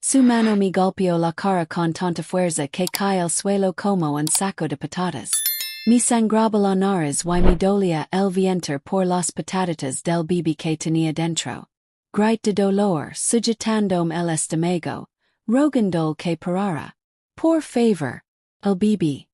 Su mano mi golpeó la cara con tanta fuerza que cae el suelo como un saco de patatas. Mi sangraba la nariz y me dolía el vientre por las patatas del bebé que tenía dentro. Grite de dolor, sujetándome el estómago, rogandole que parara. Por favor, el bebé.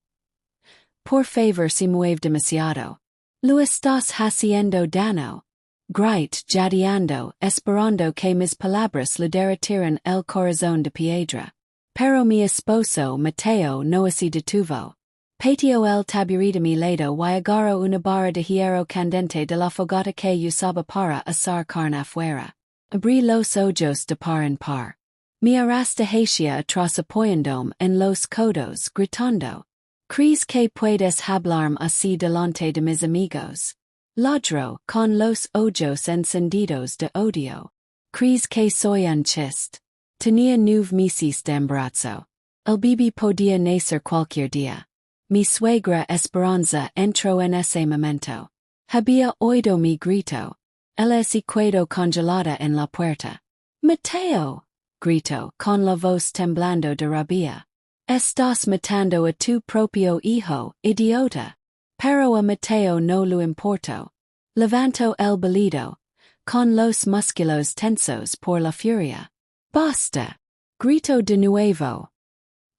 Por favor se mueve demasiado. Lo estás haciendo daño. Grite, jadeando, esperando que mis palabras le derretieran el corazón de piedra. Pero mi esposo, Mateo, no se detuvo. Pateó el taburete mi lado y agarró una barra de hierro candente de la fogata que usaba para asar carne afuera. Abrí los ojos de par en par. Mi arrastra hacia atrás apoyándome en los codos, gritando. ¿Crees que puedes hablarme así delante de mis amigos? Ladró, con los ojos encendidos de odio. ¿Crees que soy un chiste? Tenía 9 meses de embarazo. El bebé podía nacer cualquier día. Mi suegra Esperanza entró en ese momento. Había oído mi grito. Ella se quedó congelada en la puerta. Mateo, gritó, con la voz temblando de rabia. Estás matando a tu propio hijo, idiota. Pero a Mateo no le importó. Levantó el balido, con los músculos tensos por la furia. Basta, gritó de nuevo.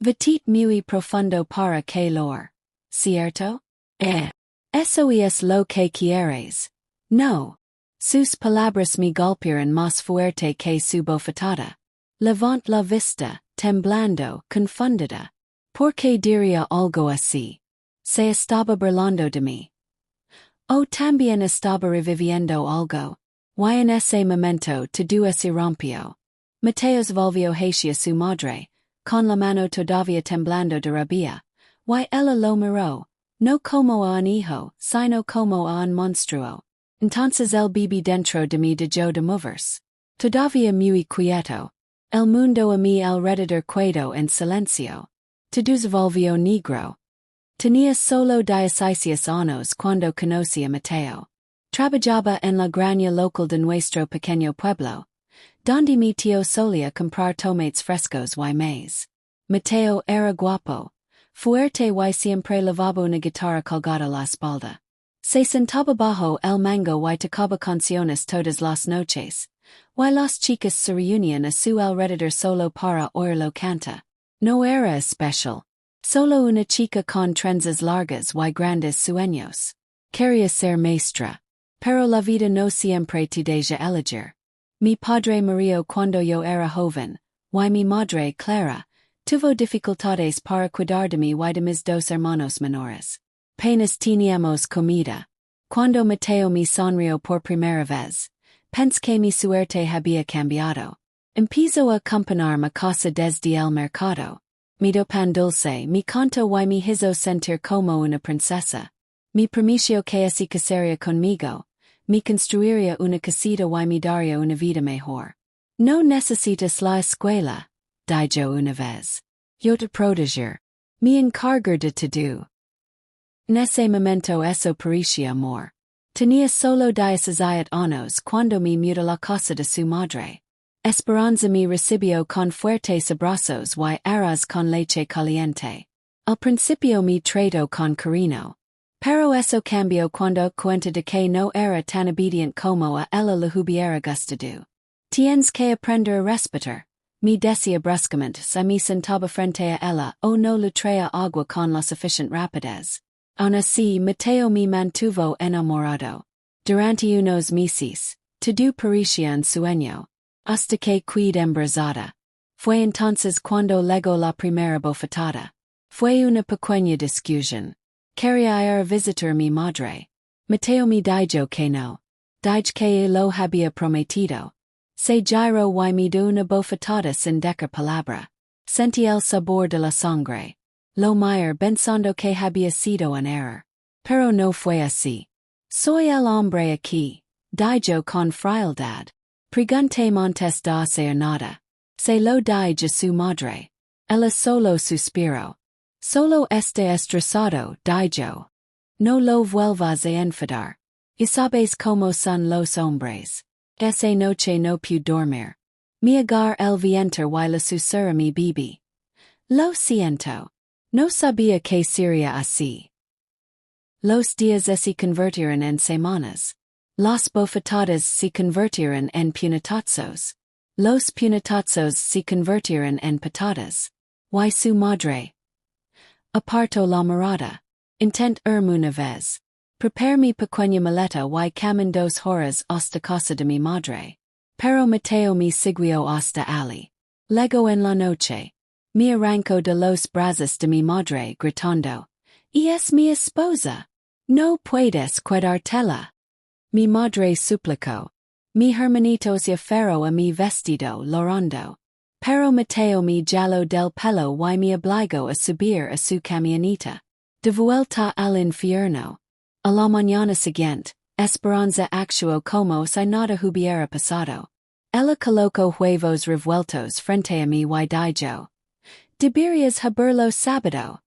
Petit muy profundo para que lor. ¿Cierto? Eso es lo que quieres. No. Sus palabras me golpearon más fuerte que su bofetada. Levant la vista, temblando, confundida. ¿Por qué diría algo así? Se estaba burlando de mí. Oh, también estaba reviviendo algo. Y en ese momento todo se rompió. Mateo volvió hacia su madre, con la mano todavía temblando de rabia, y ella lo miró, no como a un hijo, sino como a un monstruo. Entonces el bebé dentro de mí dejó de moverse. Todavía muy quieto. El mundo a mi alrededor quedó en silencio. Todo se volvió negro. Tenía solo 16 años cuando conocí a Mateo. Trabajaba en la granja local de nuestro pequeño pueblo, donde mi tío solía comprar tomates frescos y maíz. Mateo era guapo, fuerte y siempre llevaba una guitarra colgada a la espalda. Se sentaba bajo el mango y tocaba canciones todas las noches, y las chicas se reunían a su alrededor solo para oírlo cantar. No era especial. Solo una chica con trenzas largas y grandes sueños. Quería ser maestra. Pero la vida no siempre te deja elegir. Mi padre murió cuando yo era joven, y mi madre, Clara, tuvo dificultades para cuidar de mí y de mis 2 hermanos menores. Apenas teníamos comida. Cuando Mateo me sonrió por primera vez, pensé que mi suerte había cambiado. Empezó a acompañarme a casa desde el mercado. Me dio pan dulce, me contó y me hizo sentir como una princesa. Me prometió que se casaría conmigo, me construiría una casita y me daría una vida mejor. No necesitas la escuela, dijo una vez. Yo te proteger. Me encargo de todo. En ese momento eso parecía amor. Tenía solo 17 años cuando me mudé a la casa de su madre. Esperanza me recibió con fuertes abrazos y arroz con leche caliente. Al principio me trató con cariño. Pero eso cambió cuando cuenta de que no era tan obediente como a ella le hubiera gustado. Tienes que aprender a respetar, me decía bruscamente si me sentaba frente a ella o no le traía agua con la suficiente rapidez. Aun así, Mateo me mantuvo enamorado. Durante unos meses, todo parecía un sueño. Hasta que quedé embarazada. Fue entonces cuando legó la primera bofetada. Fue una pequeña discusión. Quería ir a visitar mi madre. Mateo me dijo que no. Dije que lo había prometido. Se giró y me dio una bofetada sin decir palabra. Sentí el sabor de la sangre. Lo miré pensando que había sido un error. Pero no fue así. Soy el hombre aquí, dijo con frialdad. Pregunté montes de hacer nada. Se lo dije a su madre. Ella solo suspiró. Solo este estresado, dijo. No lo vuelvas a enfadar. Y sabes cómo son los hombres. Esa noche no pude dormir. Mi agar el vienter y la susura mi bibi. Lo siento. No sabía que sería así. Los días se convertiran en semanas. Las bofetadas se convertiran en puñetazos. Los puñetazos se convertiran en patadas. Y su madre. Aparto la mirada. Intent una vez. Prepare mi pequeña maleta y camin 2 horas hasta casa de mi madre. Pero Mateo me siguió hasta allí. Luego en la noche. Me arrancó de los brazos de mi madre gritando. Y es mi esposa. No puedes quedártela. Mi madre suplicó. Mi hermanito se aferró a mi vestido llorando. Pero Mateo me jaló del pelo y me obligó a subir a su camioneta. De vuelta al infierno. A la mañana siguiente, Esperanza actuó como si nada hubiera pasado. Ella colocó huevos revueltos frente a mi y dijo. Deberías haberlo sabido.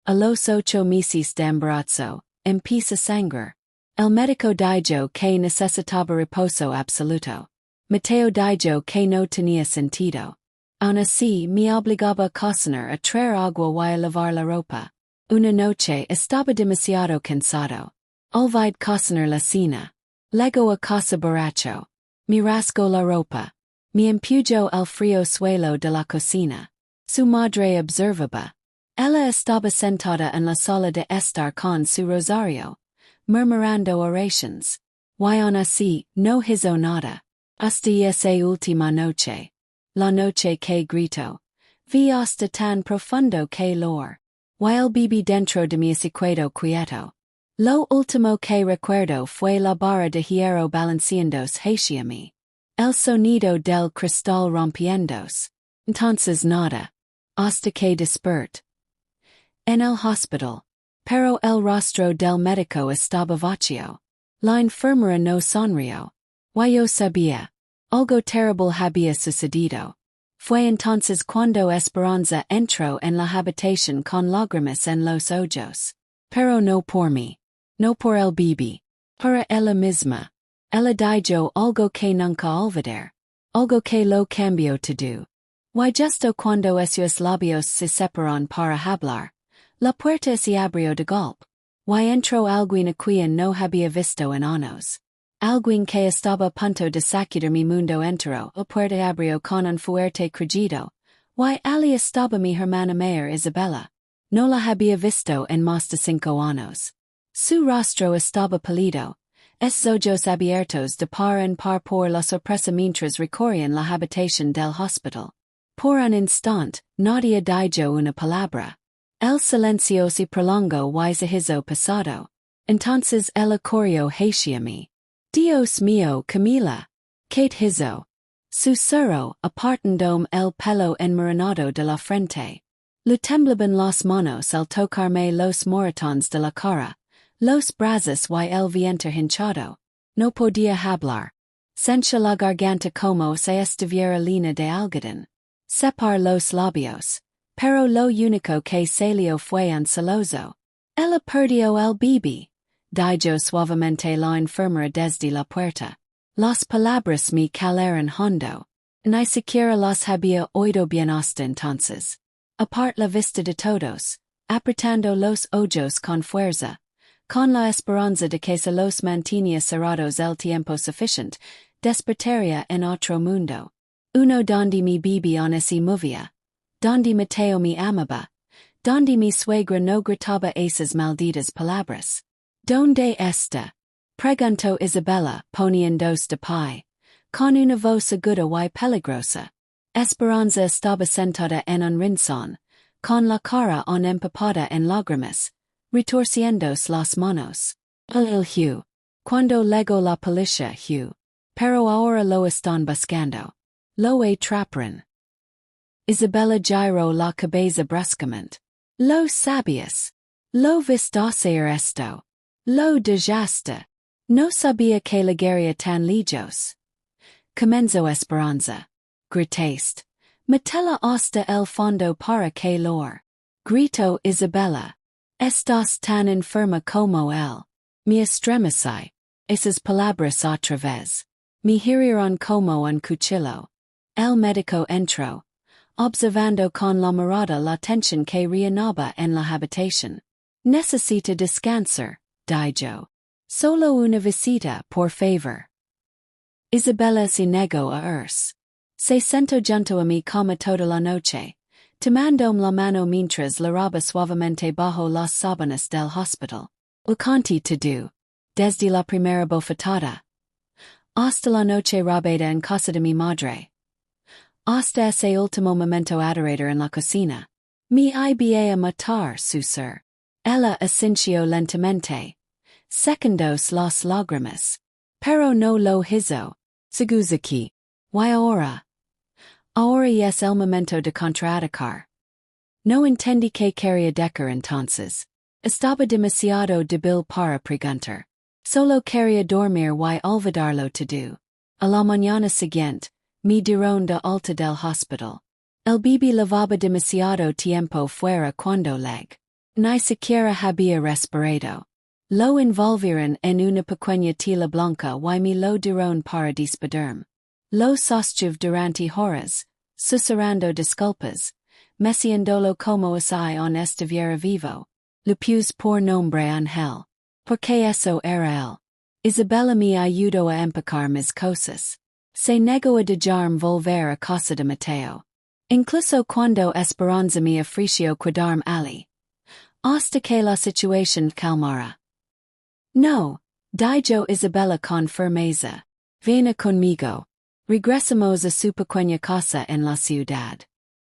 A los 8 meses de embarazo, empieza a sangrar. El médico dijo que necesitaba reposo absoluto. Mateo dijo que no tenía sentido. Aun así me obligaba a cocinar a traer agua y a lavar la ropa. Una noche estaba demasiado cansado. Olvidé cocinar la cena. Luego a casa borracho. Me rasgó la ropa. Me empujó al frío suelo de la cocina. Su madre observaba. Ella estaba sentada en la sala de estar con su rosario, murmurando oraciones. Y aun así, no hizo nada. Hasta esa última noche. La noche que gritó. Vi hasta tan profundo que Llore. Y el viví dentro de mi secreto quieto. Lo último que recuerdo fue la barra de hierro balanceándose hacia mí. El sonido del cristal rompiéndose. Entonces nada. Hasta que desperté. En el hospital. Pero el rostro del médico estaba vacío. La enfermera no sonrió. Y yo sabía. Algo terrible había sucedido. Fue entonces cuando Esperanza entró en la habitación con lágrimas en los ojos. Pero no por mí. No por el bebé. Para ella misma. Ella dijo algo que nunca olvidar. Algo que lo cambió todo. Y justo cuando esos labios se separaron para hablar. La puerta se abrió de golpe. Y entró alguien a quien no había visto en años. Alguien que estaba a punto de sacudir mi mundo entero. La puerta abrió con un fuerte crujido. Y allí estaba mi hermana mayor Isabella. No la había visto en más de 5 años. Su rostro estaba pálido. Es ojos abiertos de par en par por la sorpresa mientras recorrían la habitación del hospital. Por un instante, nadie dijo una palabra. El silencio se prolongó y se hizo pasado. Entonces ella corrió hacia mí. Dios mío, Camila. Kate hizo. Susurró, apartandome el pelo enmarañado de la frente. Le temblaban las manos al tocarme los moretones de la cara. Los brazos y el vientre hinchado. No podía hablar. Sentía la garganta como si estuviera llena de algodón. Separ los labios. Pero lo único que salió fue un solozo. Ella perdió el bebé. Dijo suavemente la enfermera desde la puerta. Las palabras me calaron hondo. Ni siquiera las había oído bien hasta entonces. Apart la vista de todos. Apretando los ojos con fuerza. Con la esperanza de que se los mantenía cerrados el tiempo suficiente, despertaría en otro mundo. Uno donde mi bebé aún se movía. Donde Mateo me amaba. Donde mi suegra no gritaba esas malditas palabras. ¿Dónde está? Preguntó Isabella, poniéndose de pie. Con una voz aguda y peligrosa. Esperanza estaba sentada en un rincón, con la cara aún empapada en lágrimas. Retorciéndose las manos. El Hugh. Cuando llegó la policía Hugh. Pero ahora lo están buscando. Lo atraparon. Isabella giró la cabeza bruscamente. Lo sabías. Lo viste hacer esto. Lo dejaste. No sabía que llegaría tan lejos. Comenzó Esperanza. Gritaste. Metela hasta el fondo para que Llore. Gritó Isabella. Estás tan enferma como él. Me estremecí. Esas palabras otra vez. Me hirieron como un cuchillo. El médico entró, observando con la mirada la tensión que reinaba en la habitación. Necesita descansar, dijo. Solo una visita, por favor. Isabella se negó a irse. Se sentó junto a mí como toda la noche, tomandome la mano mientras lavaba suavemente bajo las sábanas del hospital. Lo conté todo, desde la primera bofetada hasta la noche rabada en casa de mi madre, hasta ese último momento adorador en la cocina. Me iba a matar su ser. Ella asintió lentamente, secundos las lágrimas, pero no lo hizo. Seguzaki. Y ahora. Ahora es el momento de contraatacar. No entendí que quería decir entonces. Estaba demasiado débil para preguntar. Solo quería dormir y olvidarlo todo. A la mañana siguiente, me dieron de alta del hospital. El bebé lavaba demasiado tiempo fuera cuando ni siquiera había respirado. Lo envolvieron en una pequeña tela blanca y me lo dieron para despedirme. Lo sostuve durante horas, susurrando disculpas, meciéndolo como así en estuviera vivo. Le puse por nombre Ángel. Porque eso era él. Isabella me ayudó a empacar mis cosas. Se negó a dejarme volver a casa de Mateo. Incluso cuando Esperanza me ofreció quedarme allí. Hasta que la situación calmara. No, dijo Isabella con firmeza. Ven conmigo. Regresamos a su pequeña casa en la ciudad.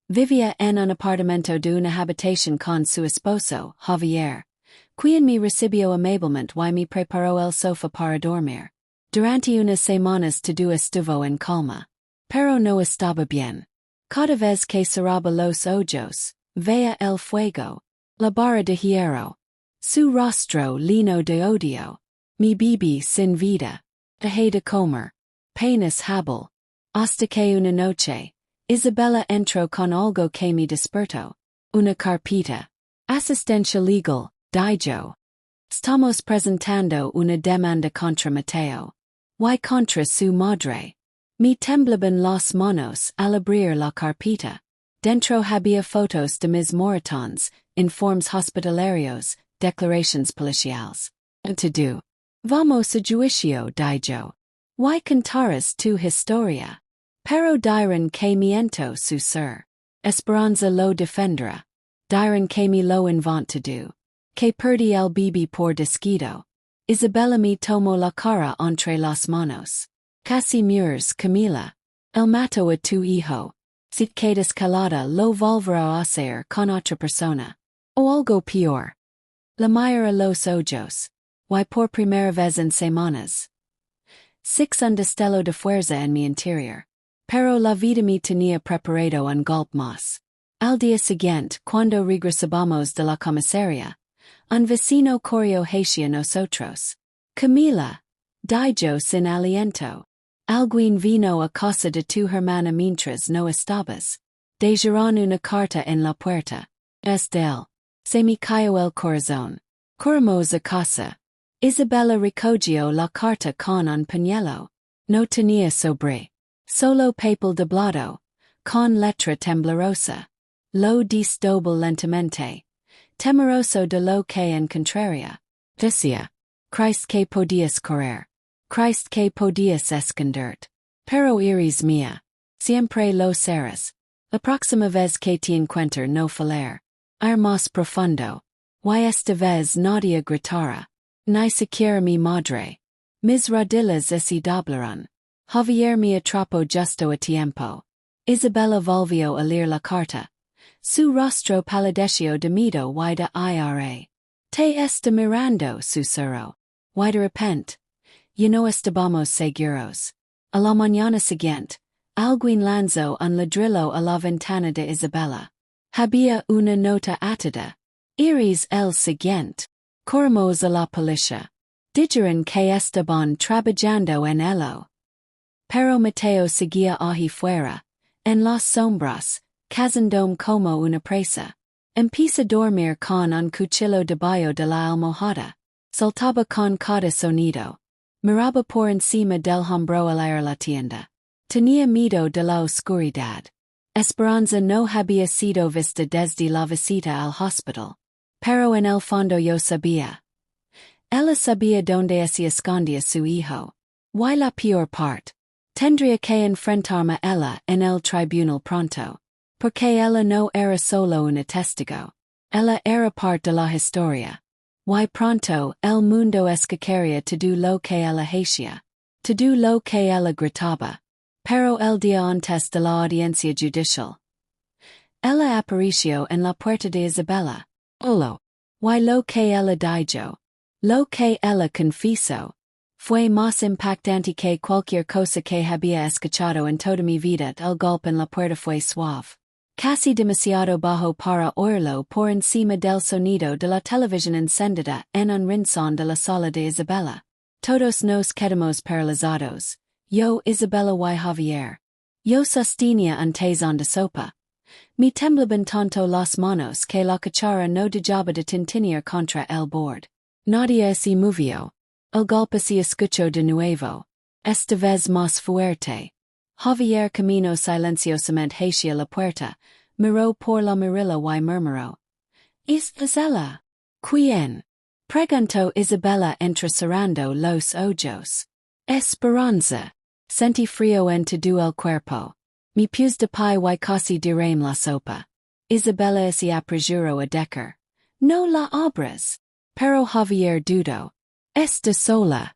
Vivía en un apartamento de una habitación con su esposo, Javier, quien me recibió amablemente y me preparó el sofá para dormir. Durante unas semanas todo estuvo en calma. Pero no estaba bien. Cada vez que cerraba los ojos, veía el fuego, la barra de hierro. Su rostro lleno de odio. Mi bebé sin vida. Dejé de comer. Penas hábil. Hasta que una noche, Isabella entró con algo que me despertó. Una carpeta. Asistencia legal, dijo. Estamos presentando una demanda contra Mateo. Y contra su madre. Me temblaban las manos al abrir la carpeta. Dentro había fotos de mis moratones, informes hospitalarios, declaraciones policiales. Todo. Vamos a juicio, dijo. Y contarás tu historia. Pero dirán que miento su ser. Esperanza lo defenderá. Dirán que me lo inventado. Que perdí el bebé por descuido. Isabella me tomó la cara entre las manos. Casi mueres, Camila. El mató a tu hijo. Si quedas calada lo volverá a hacer con otra persona. O algo peor. La mira a los ojos. Y por primera vez en semanas. Six un destello de fuerza en mi interior. Pero la vida me tenía preparado un golpe más. Al día siguiente, cuando regresamos de la comisaría, un vecino corrió hacia nosotros. Camila, dijo sin aliento. Alguien vino a casa de tu hermana mientras no estabas. Dejaron una carta en la puerta. Él. Se me cayó el corazón. Corrimos a casa. Isabella recogió la carta con un pañuelo. No tenía sobre. Solo papel doblado. Con letra temblorosa. Lo desdobló lentamente. Temeroso de lo que encontraría. Decía. Christ que podías correr. Christ que podías esconderte. Pero iris mía. Siempre lo serás. La próxima vez que te encuentre no falar. Ir más profundo. Y esta vez nadie gritará. Ni siquiera mi madre. Mis rodillas se doblaron. Javier me atrapó justo a tiempo. Isabella volvió a leer la carta. Su rostro palideció de miedo y de ira. Te está mirando, susurró. Y de repente. Y no estábamos seguros. A la mañana siguiente, alguien lanzó un ladrillo a la ventana de Isabella. Había una nota atada. Iris el siguiente. Corrimos a la policía. Dijeron que estaban trabajando en ello. Pero Mateo seguía allí fuera, en las sombras, cazandome como una presa. Empieza a dormir con un cuchillo debajo de la almohada. Saltaba con cada sonido. Miraba por encima del hombro al aire la tienda. Tenía miedo de la oscuridad. Esperanza no había sido vista desde la visita al hospital. Pero en el fondo yo sabía. Ella sabía dónde se escondía su hijo. Y la peor parte. Tendría que enfrentarme a ella en el tribunal pronto. Porque ella no era solo una testigo. Ella era parte de la historia. Y pronto el mundo escucharía todo lo que ella hacía. Todo lo que ella gritaba. Pero el día antes de la audiencia judicial. Ella apareció en la puerta de Isabella. Olo. Y lo que ella dijo. Lo que ella confesó. Fue más impactante que cualquier cosa que había escuchado en toda mi vida. El golpe en la puerta fue suave. Casi demasiado bajo para oírlo por encima del sonido de la televisión encendida en un rincón de la sala de Isabella. Todos nos quedamos paralizados. Yo, Isabella y Javier. Yo sostenía un tazón de sopa. Me temblaban tanto las manos que la cuchara no dejaba de tintinear contra el borde. Nadie se movió. El golpe se escuchó de nuevo. Esta vez más fuerte. Javier caminó silenciosamente hacia la puerta, miró por la mirilla y murmuró. ¿Es ella? ¿Quién? Preguntó Isabella entrecerrando los ojos. Esperanza. Sentí frío en todo el cuerpo. Mi pies de pie y casi derramé la sopa. Isabella se apresuró a decir. No la abras. Pero Javier dudó. Está sola.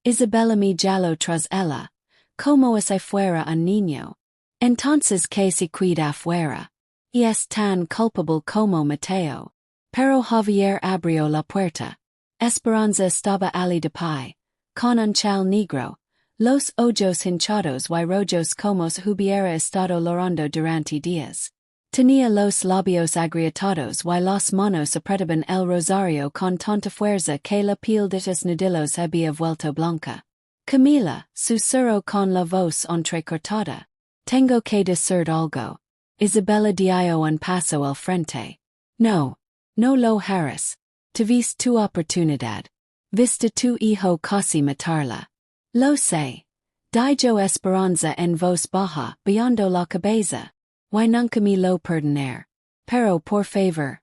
Isabella me jaló tras ella. Como si fuera un niño. Entonces que se queda afuera. Y es tan culpable como Mateo. Pero Javier abrió la puerta. Esperanza estaba allí de pie. Con un chal negro. Los ojos hinchados y rojos como si hubiera estado llorando durante días. Tenía los labios agrietados y las manos apretaban el rosario con tanta fuerza que la piel de sus nudillos había vuelto blanca. Camila, susurró con la voz entrecortada. Tengo que decir algo. Isabella dio un paso al frente. No. No lo harás. Tuviste tu oportunidad. Viste tu hijo casi matarla. Lo sé. Dijo Esperanza en voz baja, bajando la cabeza. Y nunca me lo perdonar. Pero por favor.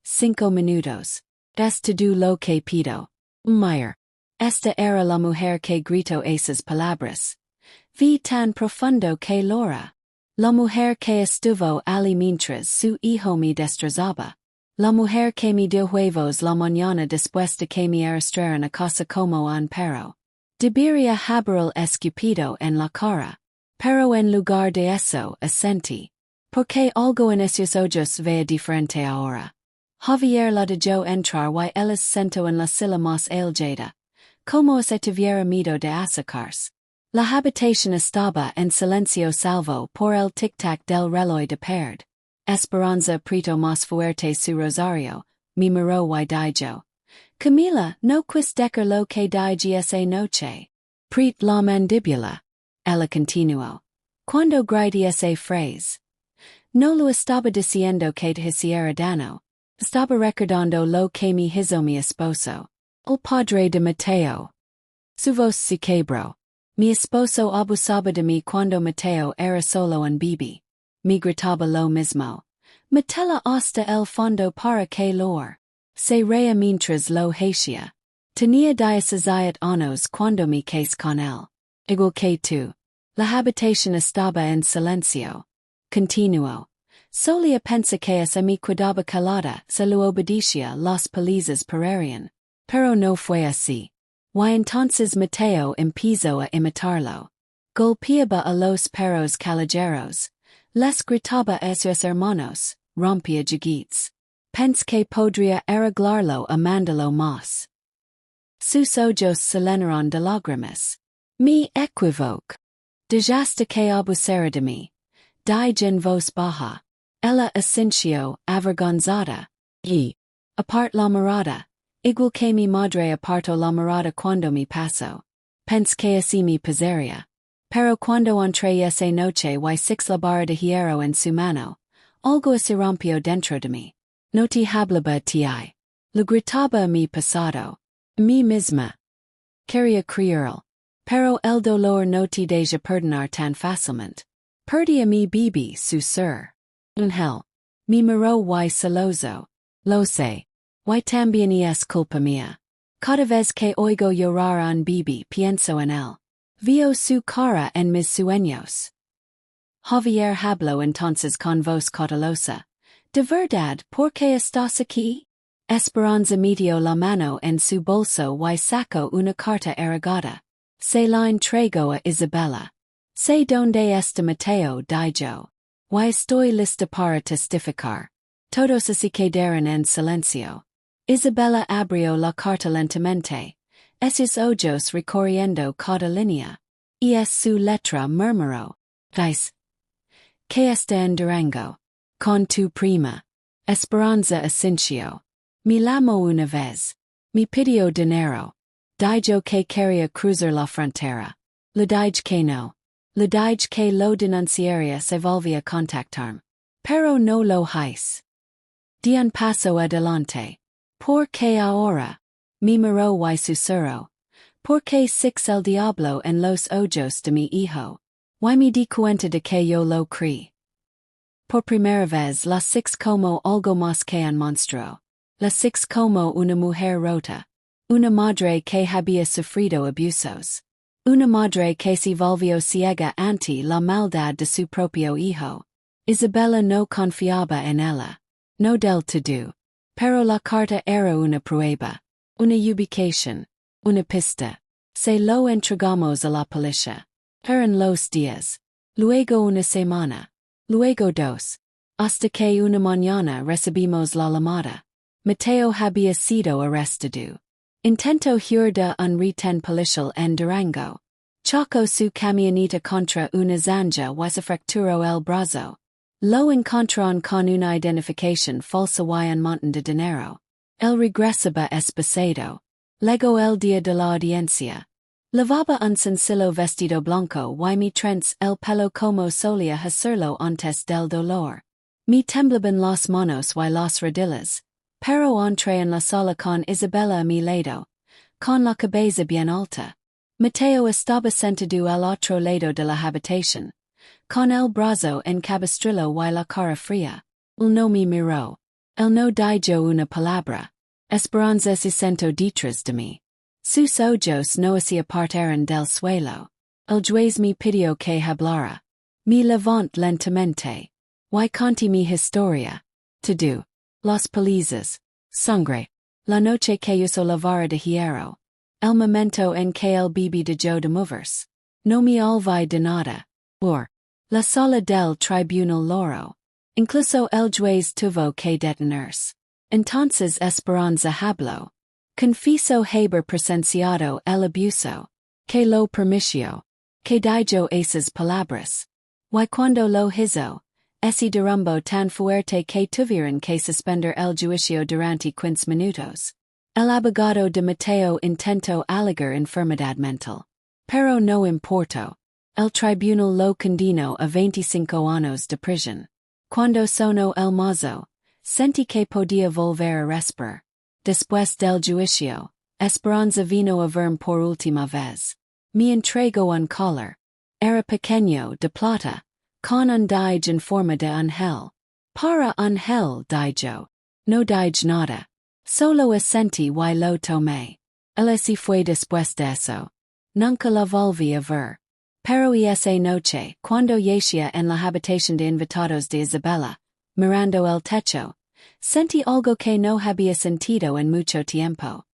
5 minutos. Es todo lo que pido. Mujer. Esta era la mujer que gritó esas palabras. Vi tan profundo que Llore. La mujer que estuvo allí mientras su hijo me destrozaba. La mujer que me dio huevos la mañana después de que me arrastraran a casa como un perro. Debería haberlo escupido en la cara. Pero en lugar de eso asentí. Porque algo en esos ojos vea diferente ahora. Javier la dejó entrar y ella sentó en la silla más elevada. Como si tuviera miedo de acercarse. La habitación estaba en silencio salvo por el tic-tac del reloj de pared. Esperanza apretó más fuerte su rosario, me miró y dijo. Camila, no quis decir lo que dije esa noche. Pret la mandíbula. Ella continuó. Cuando grité esa frase. No lo estaba diciendo que te hiciera daño. Estaba recordando lo que me hizo mi esposo. El padre de Mateo. Su voz se quebró. Mi esposo abusaba de mí cuando Mateo era solo un bebé. Me gritaba lo mismo. Metela hasta el fondo para que Llore. Se reía mientras lo hacía. Tenía 17 años cuando me casé con él. Igual que tú. La habitación estaba en silencio. Continuó. Solía pensar que se me quedaba calada se lo obedecía las policías pararían. Pero no fue así. Y entonces Mateo empezó a imitarlo. Golpeaba a los perros callejeros. Les gritaba a sus hermanos, rompía juguetes. Pensé que podría arreglarlo amándolo más. Sus ojos se llenaron de lágrimas. Me equivoco. Dejaste que abusara de mí. Dije en voz baja. Ella asintió, avergonzada. Y apart la mirada. Igual que mi madre apartó la mirada cuando me pasó. Pensé que así me pasaría. Pero cuando entré esa noche y six la barra de hierro en su mano, algo se rompió dentro de mí. No te hablaba ti. Lo gritaba a mi pasado. A mí misma. Quería creerlo. Pero el dolor no te deja perdonar tan fácilmente. Perdí a mi bibi su ser. Hell. Mi miró y celoso. Lo sé. Y también es culpa mía. Cada vez que oigo llorar a un bibi pienso en él. Vio su cara en mis sueños. Javier habló entonces con voz cautelosa. ¿De verdad por qué estás aquí? Esperanza metió la mano en su bolso y sacó una carta errada. Se la entregó a Isabella. Sé dónde está Mateo, dijo. Y estoy lista para testificar. Todos se quedaron en silencio. Isabella abrió la carta lentamente. Esos ojos recorriendo cada línea. Y es su letra murmuró. Dice. Que está en Durango. Con tu prima. Esperanza Asensio. Me llamó una vez. Me pidió dinero. Dijo que quería cruzar la frontera. Le dije que no. Le dije que lo denunciaría se volvía a contactarme. Pero no lo hice. Di un paso adelante. ¿Por qué ahora? Me miró y susurró. ¿Por qué six el diablo en los ojos de mi hijo? Y me di cuenta de que yo lo creí. Por primera vez la six como algo más que un monstruo. La six como una mujer rota. Una madre que había sufrido abusos. Una madre que se volvió ciega ante la maldad de su propio hijo. Isabella no confiaba en ella. No del todo. Pero la carta era una prueba. Una ubicación. Una pista. Se lo entregamos a la policía. Eran los días. Luego una semana. Luego dos. Hasta que una mañana recibimos la llamada. Mateo había sido arrestado. Intento huir de un retén policial en Durango. Chocó su camioneta contra una zanja y se fracturó el brazo. Lo encontraron con una identificación falsa y un montón de dinero. El regresaba espesado. Luego el día de la audiencia. Lavaba un sencillo vestido blanco y mi trens el pelo como solía hacerlo antes del dolor. Me temblaban las manos y las rodillas. Pero entré en la sala con Isabella a mi lado. Con la cabeza bien alta. Mateo estaba sentado al otro lado de la habitación. Con el brazo en cabestrillo y la cara fría. Él no me miró. Él no dijo una palabra. Esperanza se sentó detrás de mí. Sus ojos no se apartaron del suelo. El juez me pidió que hablara. Me levanté lentamente. Y conté mi historia. Todo. Las palizas. Sangre. La noche que usó la vara de hierro. El momento en que el bibi dejó de moverse. No me olvidé de nada. La sala del tribunal loro. Incluso el juez tuvo que detenerse. Entonces Esperanza habló. Confieso haber presenciado el abuso. Que lo permitió. Que dijo esas palabras. Y cuando lo hizo. Ese derrumbo tan fuerte que tuvieron que suspender el juicio durante 15 minutos. El abogado de Mateo intentó alegar enfermedad mental. Pero no importó. El tribunal lo condenó a 25 años de prisión. Cuando sonó el mazo, sentí que podía volver a respirar. Después del juicio, Esperanza vino a verme por última vez. Me entregó un collar. Era pequeño de plata. Con un dije en forma de ángel. Para ángel, dijo. No dije nada. Solo asentí y lo tomé. Él se fue después de eso. Nunca la volví a ver. Pero esa noche, cuando yacía en la habitación de invitados de Isabella, mirando el techo, sentí algo que no había sentido en mucho tiempo.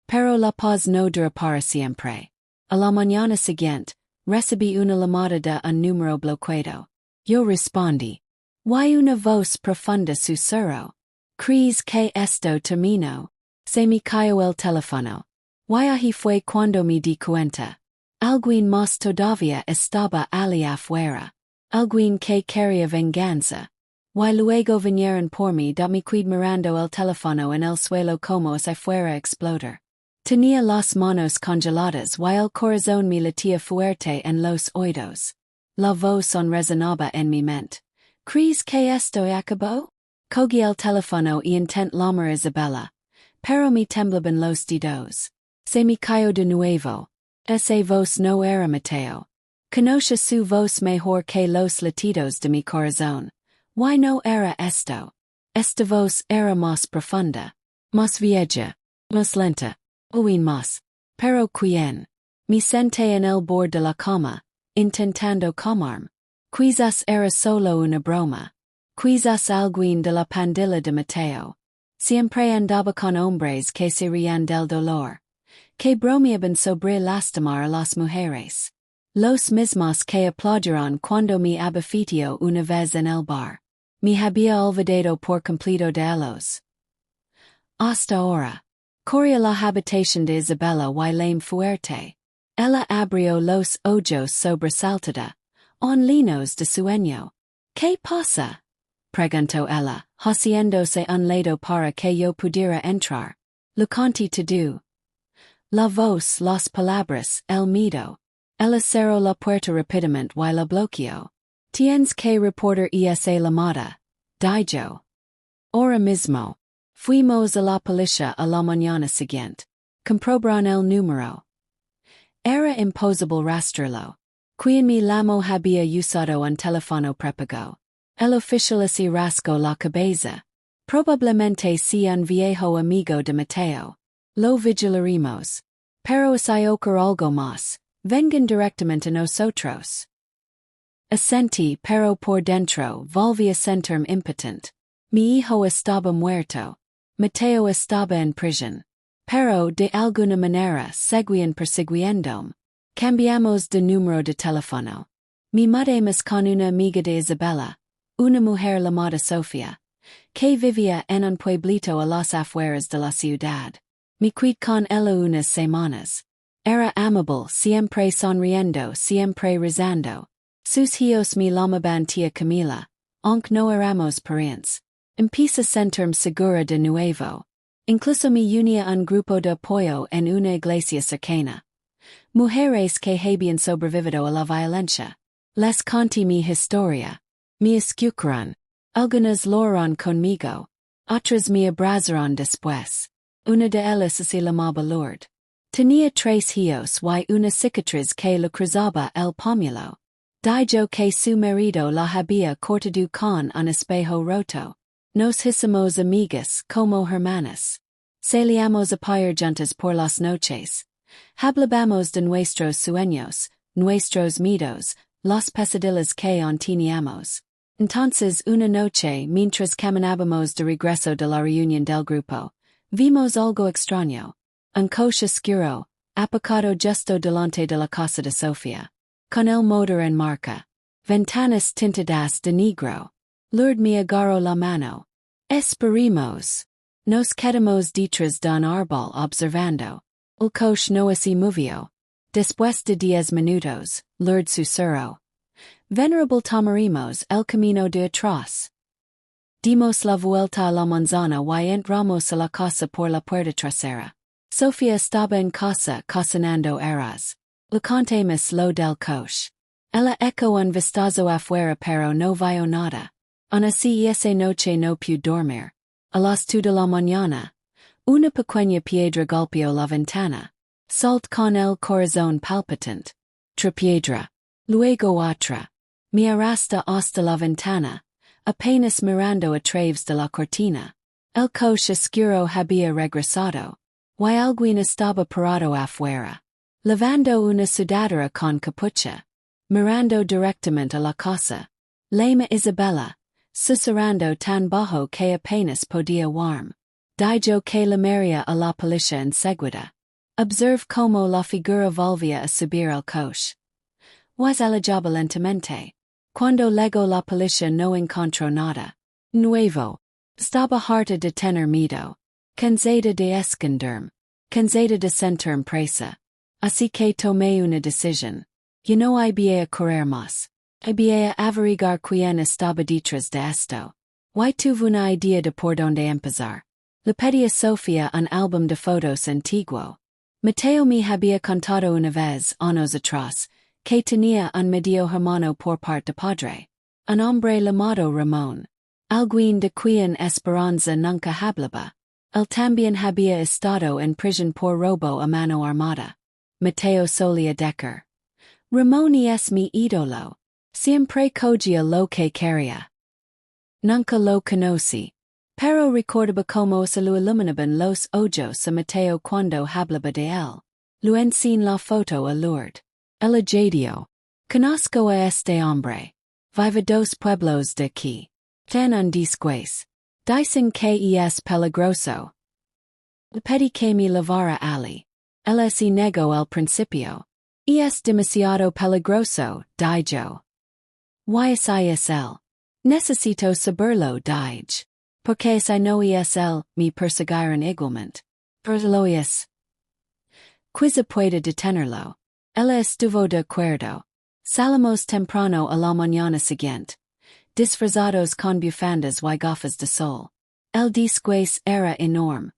Pero la paz no dura para siempre. A la mañana siguiente, recibí una llamada de un número bloqueado. Yo respondí. Y una voz profunda susurró. ¿Crees que esto terminó? Se me cayó el teléfono. Y ahí fue cuando me di cuenta. Alguien más todavía estaba allí afuera. Alguien que quería venganza. Y luego vinieron por mí da me quedé mirando el teléfono en el suelo como si fuera a explotar. Tenía las manos congeladas y el corazón me latía fuerte en los oídos. La voz resonaba en mi mente. ¿Crees que esto acabó? Cogí el teléfono y intenté llamar a Isabella. Pero me temblaban los dedos. Se me cayó de nuevo. Ese vos no era Mateo. Conoce su vos mejor que los latidos de mi corazón. Why no era esto? Esta voz era más profunda, más vieja, más lenta, oín más. Pero quien. Me senté en el borde de la cama, intentando calmarme. Quizás era solo una broma. Quizás alguien de la pandilla de Mateo. Siempre andaba con hombres que se rían del dolor. Que bromeaban sobre lastimar a las mujeres. Los mismos que aplaudieron cuando me abofeteó una vez en el bar. Me había olvidado por completo de ellos. Hasta ahora. Corría la habitación de Isabela y la fuerte. Ella abrió los ojos sobresaltada, on linos de sueño. ¿Qué pasa? Preguntó ella, haciéndose un lado para que yo pudiera entrar. Lo conté todo. La voz, las palabras, el miedo. Ella cerró la puerta rápidamente y la bloqueó. Tienes que reportar esa llamada. Dijo. Ahora mismo. Fuimos a la policía a la mañana siguiente. Comprobaron el número. Era imposible rastrearlo. Quien me llamó había usado un teléfono prepago. El oficial se rascó la cabeza. Probablemente si un viejo amigo de Mateo. Lo vigilaremos. Pero si ocurre algo más, vengan directamente a nosotros. Asentí, pero por dentro volví a sentirme impotente. Mi hijo estaba muerto. Mateo estaba en prisión. Pero de alguna manera seguían persiguiéndome. Cambiamos de número de teléfono. Me mudamos con una amiga de Isabela, una mujer llamada Sofía, que vivía en un pueblito a las afueras de la ciudad. Me quedé con ella unas semanas. Era amable, siempre sonriendo, siempre rezando. Sus hijos me llamaban tía Camila, aunque no éramos parientes. Empecé a sentirme segura de nuevo. Incluso me unía a un grupo de apoyo en una iglesia cercana. Mujeres que habían sobrevivido a la violencia. Les conté mi historia. Me escucharon. Algunas lloraron conmigo. Otras me abrazaron después. Una de ellas se llamaba Lourdes. Tenía 3 hijos y una cicatriz que le cruzaba el pómulo. Dijo que su marido la había cortado con un espejo roto. Nos hicimos amigas como hermanas. Salíamos a payar juntas por las noches. Hablábamos de nuestros sueños, nuestros miedos, las pesadillas que teníamos. Entonces una noche, mientras caminábamos de regreso de la reunión del grupo, vimos algo extraño. Un coche oscuro, aparcado justo delante de la casa de Sofía. Con el motor en marcha. Ventanas tintadas de negro. Lourdes me agarró la mano. Esperemos. Nos quedamos detrás de un árbol observando. El coche no se movió. Después de 10 minutos, Lourdes susurró. Venerable tomaremos el camino de atrás. Dimos la vuelta a la manzana y entramos a la casa por la puerta trasera. Sofía estaba en casa cocinando arroz. Le contamos lo del coche. Ella echó un vistazo afuera pero no vio nada. Aun así esa noche no pudo dormir. A las 2 de la mañana, una pequeña piedra golpeó la ventana. Salt con el corazón palpitante. Piedra. Luego otra. Me arrastra hasta la ventana, apenas mirando a través de la cortina. El coche oscuro había regresado. Y alguien estaba parado afuera. Lavando una sudadera con capucha. Mirando directamente a la casa. Lama Isabela. Susurrando tan bajo que apenas podía oírme. Dijo que llamaría a la policía enseguida. Observe como la figura volvía a subir el coche. Was alejaba lentamente. Cuando llegó la policía no encontró nada. Nuevo. Estaba harta de tener miedo. Cansada de esconderme. Cansada de sentirme presa. Así que tomé una decisión. Ya no había a correr más. Había a averiguar quién estaba detrás de esto. Y tuve una idea de por dónde empezar. Le pedí a Sofía un álbum de fotos antiguo. Mateo me había contado una vez, años atrás, que tenía un medio hermano por parte de padre. Un hombre llamado Ramón. Alguien de quien Esperanza nunca hablaba. Él también había estado en prisión por robo a mano armada. Matteo Solia Decker. Ramoni es mi idolo. Siempre cogía lo que quería. Nunca lo conocí. Pero recordaba como se lo iluminaban los ojos a Matteo cuando hablaba de él. Luen sin la foto a Lourdes. El ajadio. Conozco a este hombre. Vive dos pueblos de aquí. Tan un después. Dicen que es peligroso. Pedí que me lavara ali. Él se negó al principio. Es demasiado peligroso, dijo. Es él. Necesito saberlo, dije. Porque si no es él, me perseguirán igualmente. Pero lo es. Quizá pueda detenerlo. Él estuvo de acuerdo. Salimos temprano a la mañana siguiente. Disfrazados con bufandas y gafas de sol. El después era enorme.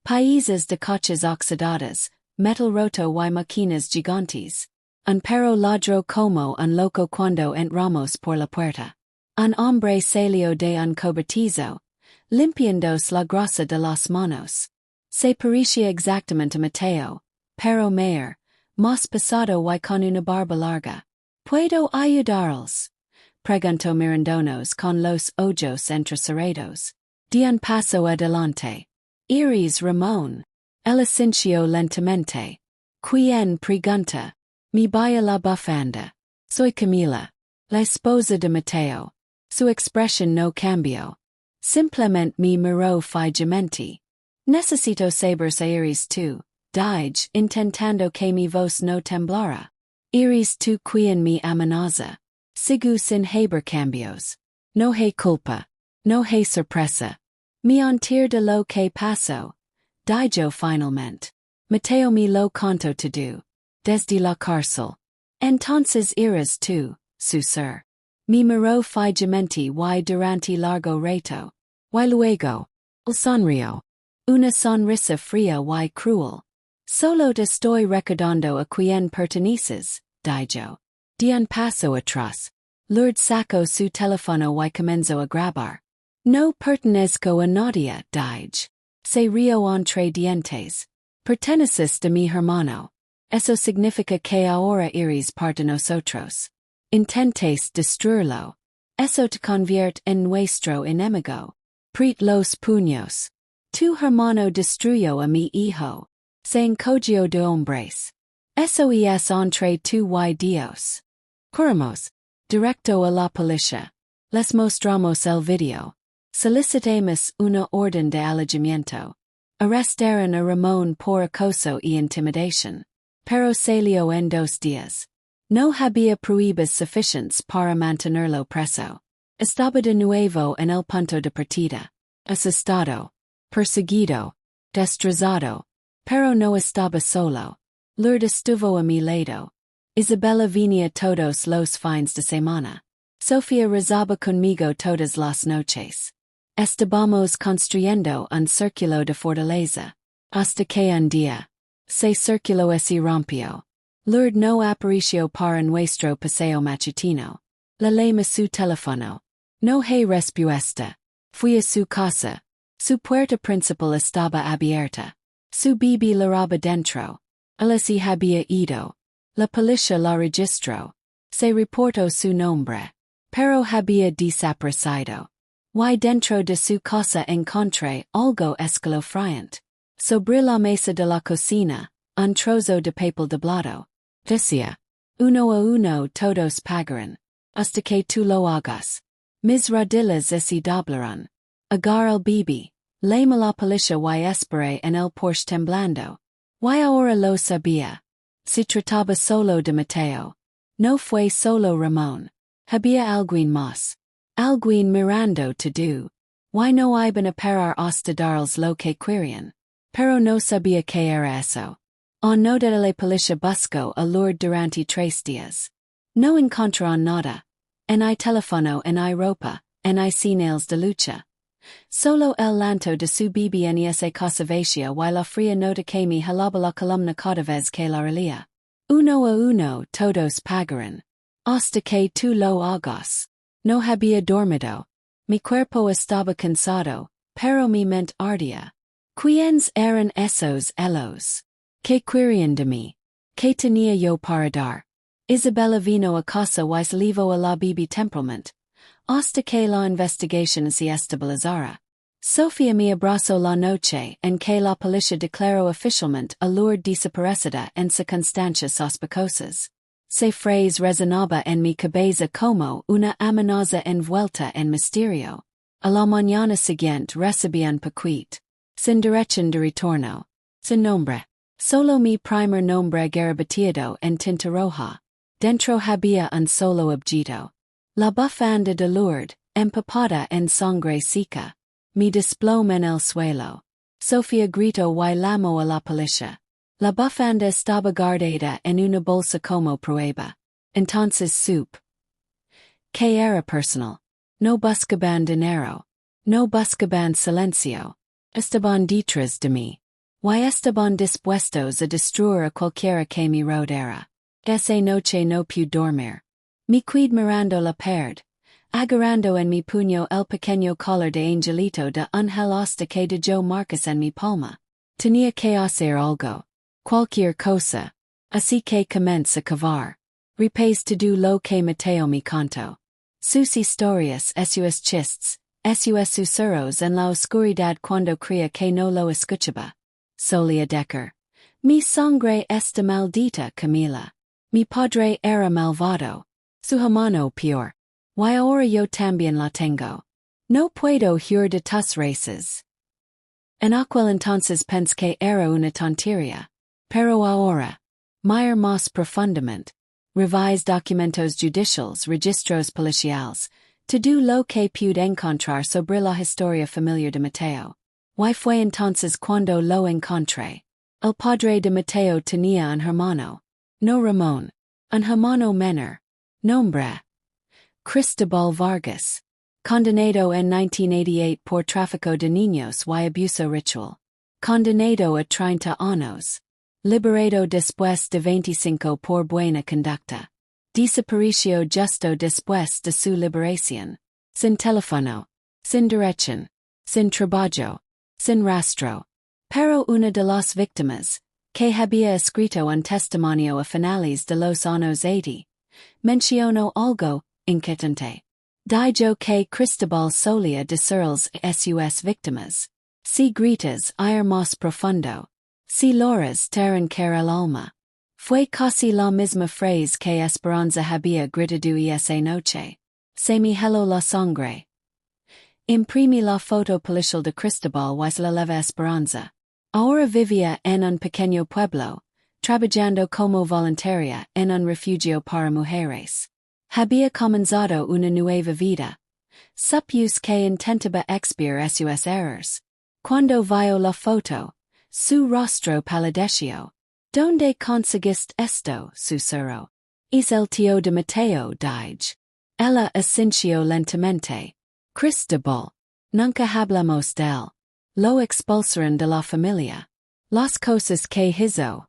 Países de coches oxidadas, metal roto y máquinas gigantes. Un perro ladró como un loco cuando entramos por la puerta. Un hombre salió de un cobertizo, limpiándose la grasa de las manos. Se parecía exactamente a Matteo, pero mayor, más pesado y con una barba larga. ¿Puedo ayudarlos? Preguntó mirándonos con los ojos entrecerrados. Di un paso adelante. Iris Ramón. El asintió lentamente. ¿Quién pregunta? Mi vaya la bufanda. Soy Camila, la esposa de Matteo. Su expresión no cambió. Simplemente me miró fijamente. Necesito saber si Iris tú, dije, intentando que mi voz no temblara. Iris tú quien me amenaza. Sigu sin haber cambios. No hay culpa. No hay sorpresa. Me enter de lo que pasó. Dijo finalmente. Matteo me lo contó todo. Desde la cárcel. Entonces eras tú, su ser. Me miró fijamente y durante largo rato. Y luego. El sonrió. Una sonrisa fría y cruel. Solo te estoy recordando a quien perteneces, dijo. Di un paso atrás. Lourdes sacó su teléfono y comenzó a grabar. No pertenezco a nadie, dije. Se rió entre dientes. Perteneces de mi hermano. Eso significa que ahora eres parte de nosotros. Intentes destruirlo. Eso te convierte en nuestro enemigo. Prit los puños. Tu hermano destruyó a mi hijo. Se encogió de hombres. Eso es entre tú y Dios. Corremos. Directo a la policía. Les mostramos el video. Solicitamos una orden de alejamiento. Arrestaron a Ramón por acoso y intimidación. Pero salió en 2 días. No había pruebas suficientes para mantenerlo preso. Estaba de nuevo en el punto de partida. Asustado. Perseguido. Destrozado. Pero no estaba solo. Lourdes estuvo a mi lado. Isabella venía todos los fines de semana. Sofía rezaba conmigo todas las noches. Estábamos construyendo un círculo de fortaleza. Hasta que un día. Se círculo se rompió. Lourdes no apareció para nuestro paseo matutino. Le llamé su teléfono. No hay respuesta. Fui a su casa. Su puerta principal estaba abierta. Su bebé lloraba dentro. Ella se había ido. La policía la registró. Se reportó su nombre. Pero había desaparecido. Y dentro de su casa encontré algo escalofriante. Sobre la mesa de la cocina, un trozo de papel doblado. Decía, uno a uno todos pagarán. Hasta que tú lo hagas. Mis rodillas se doblarán. Agar el bebé. Llamé a la policía y esperé en el porche temblando. Y ahora lo sabía. Se trataba solo de Matteo. No fue solo Ramón. Había alguien más. Alguien mirando todo. Y no iban a parar hasta darles lo que querían. Pero no sabía que era eso. En no de la policía buscó a Lourdes durante 3 días. No encontraron nada. En hay teléfono, en hay ropa, en hay señales de lucha. Solo el llanto de su bebé en esa conservación y la fría nota que me jalaba la columna cada vez que la relía. Uno a uno todos pagarán. Hasta que tú lo hagas. No había dormido. Mi cuerpo estaba cansado, pero mi mente ardía. ¿Quiénes eran esos elos? ¿Qué querían de mí? que tenía yo para dar. Isabella vino a casa y levo a la bibi temperament. Hasta que la investigación se estabilizara. Sofía me abrazó la noche en que la policía declaró oficialmente a Lourdes desaparecida en circunstancias sospechosas. Se phrase resonaba en mi cabeza como una amenaza envuelta en misterio. A la mañana siguiente recibí un paquete. Sin dirección de retorno. Sin nombre. Solo mi primer nombre garabateado en tinta roja. Dentro había un solo objeto. La bufanda de Lourdes, empapada en sangre seca. Mi desplome en el suelo. Sofía gritó y llamó a la policía. La bufanda estaba guardada en una bolsa como prueba. Entonces supe. Que era personal. No buscaban dinero. No buscaban silencio. Estaban detrás de mí. Y estaban dispuestos a destruir a cualquiera que me rodara. Esa noche no pude dormir. Me quedé mirando la pared. Agarrando en mi puño el pequeño collar de angelito de ángel hasta que de yo marcas en mi palma. Tenía que hacer algo. Cualquier cosa. Así que comencé a cavar. Repais todo lo que Mateo me contó. Sus historias, sus chistes, sus susurros en la oscuridad cuando creía que no lo escuchaba. Solía decir. Mi sangre está maldita, Camila. Mi padre era malvado. Su hermano peor. Y ahora yo también la tengo. No puedo huir de tus races. En aquel entonces pensé que era una tontería. Pero ahora. Mire más profundamente. Revise documentos judiciales, registros policiales. Todo lo que pude encontrar sobre la historia familiar de Mateo. Y fue entonces cuando lo encontré. El padre de Mateo tenía un hermano. No Ramón. Un hermano menor. Nombre. Cristobal Vargas. Condenado en 1988 por tráfico de niños y abuso ritual. Condenado a 30 años. Liberado después de 25 por buena conducta. Desapareció justo después de su liberación. Sin teléfono. Sin dirección. Sin trabajo. Sin rastro. Pero una de las víctimas, que había escrito un testimonio a finales de los años 80, mencionó algo inquietante. Dijo que Cristobal solía decirles a sus víctimas. Si gritas ir más profundo. Si lloras te arrancará el alma. Fue casi la misma frase que Esperanza había gritado esa noche. Se me heló la sangre. Imprimí la foto policial de Cristobal y la leva Esperanza. Ahora vivía en un pequeño pueblo, trabajando como voluntaria en un refugio para mujeres. Había comenzado una nueva vida. Supuse que intentaba expiar sus errores. Cuando vio la foto, su rostro palideció. ¿Dónde conseguiste esto? Susurró. Es el tío de Mateo, dije. Ella asintió lentamente. Cristobal. Nunca hablamos de él. Lo expulsaron de la familia. Las cosas que hizo.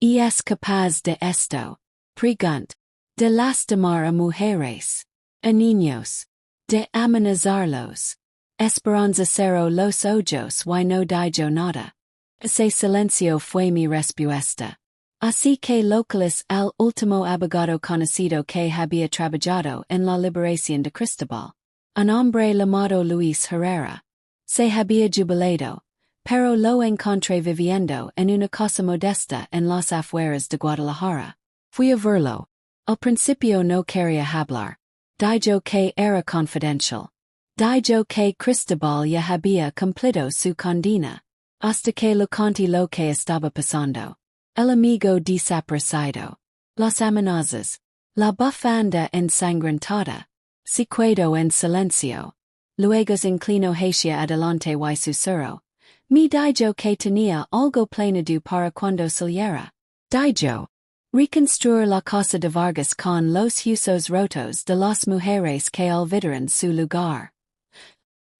Y es capaz de esto. Pregunt. De lastimar a mujeres. A niños. De amenazarlos. Esperanza cerró los ojos y no dijo nada. Ese silencio fue mi respuesta. Así que localiz el último abogado conocido que había trabajado en la liberación de Cristobal. Un hombre llamado Luis Herrera. Se había jubilado, pero lo encontré viviendo en una casa modesta en las afueras de Guadalajara. Fui a verlo. Al principio no quería hablar. Dijo que era confidencial. Dijo que Cristobal ya había cumplido su condena. Hasta que le conté lo que estaba pasando. El amigo desaparecido. Las amenazas. La bufanda ensangrentada. Se quedó en silencio. Luego se inclinó hacia adelante y susurró. Me dijo que tenía algo planeado para cuando saliera. Dijo. Reconstruir la casa de Vargas con los huesos rotos de las mujeres que olvidaron su lugar.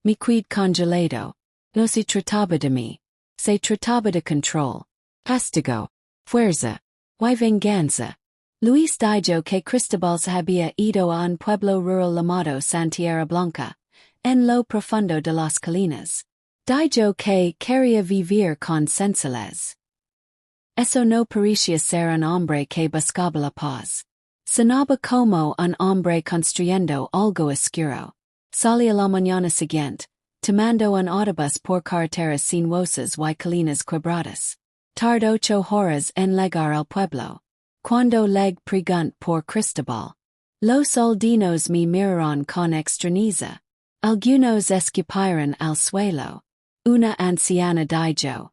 Me quedé congelado. No se trataba de mí. Se trataba de control. Castigo. Fuerza. Y venganza. Luis dijo que Cristobal se había ido a un pueblo rural llamado Santierra Blanca, en lo profundo de las colinas. Dijo que quería vivir con sencillez. Eso no parecía ser un hombre que buscaba la paz. Sonaba como un hombre construyendo algo oscuro. Salía la mañana siguiente, tomando un autobús por carreteras sinuosas y colinas quebradas. Tardó 8 horas en llegar al pueblo. Cuando le pregunté por Cristobal, los aldeanos me miraron con extrañeza. Algunos escupieron al suelo. Una anciana dijo: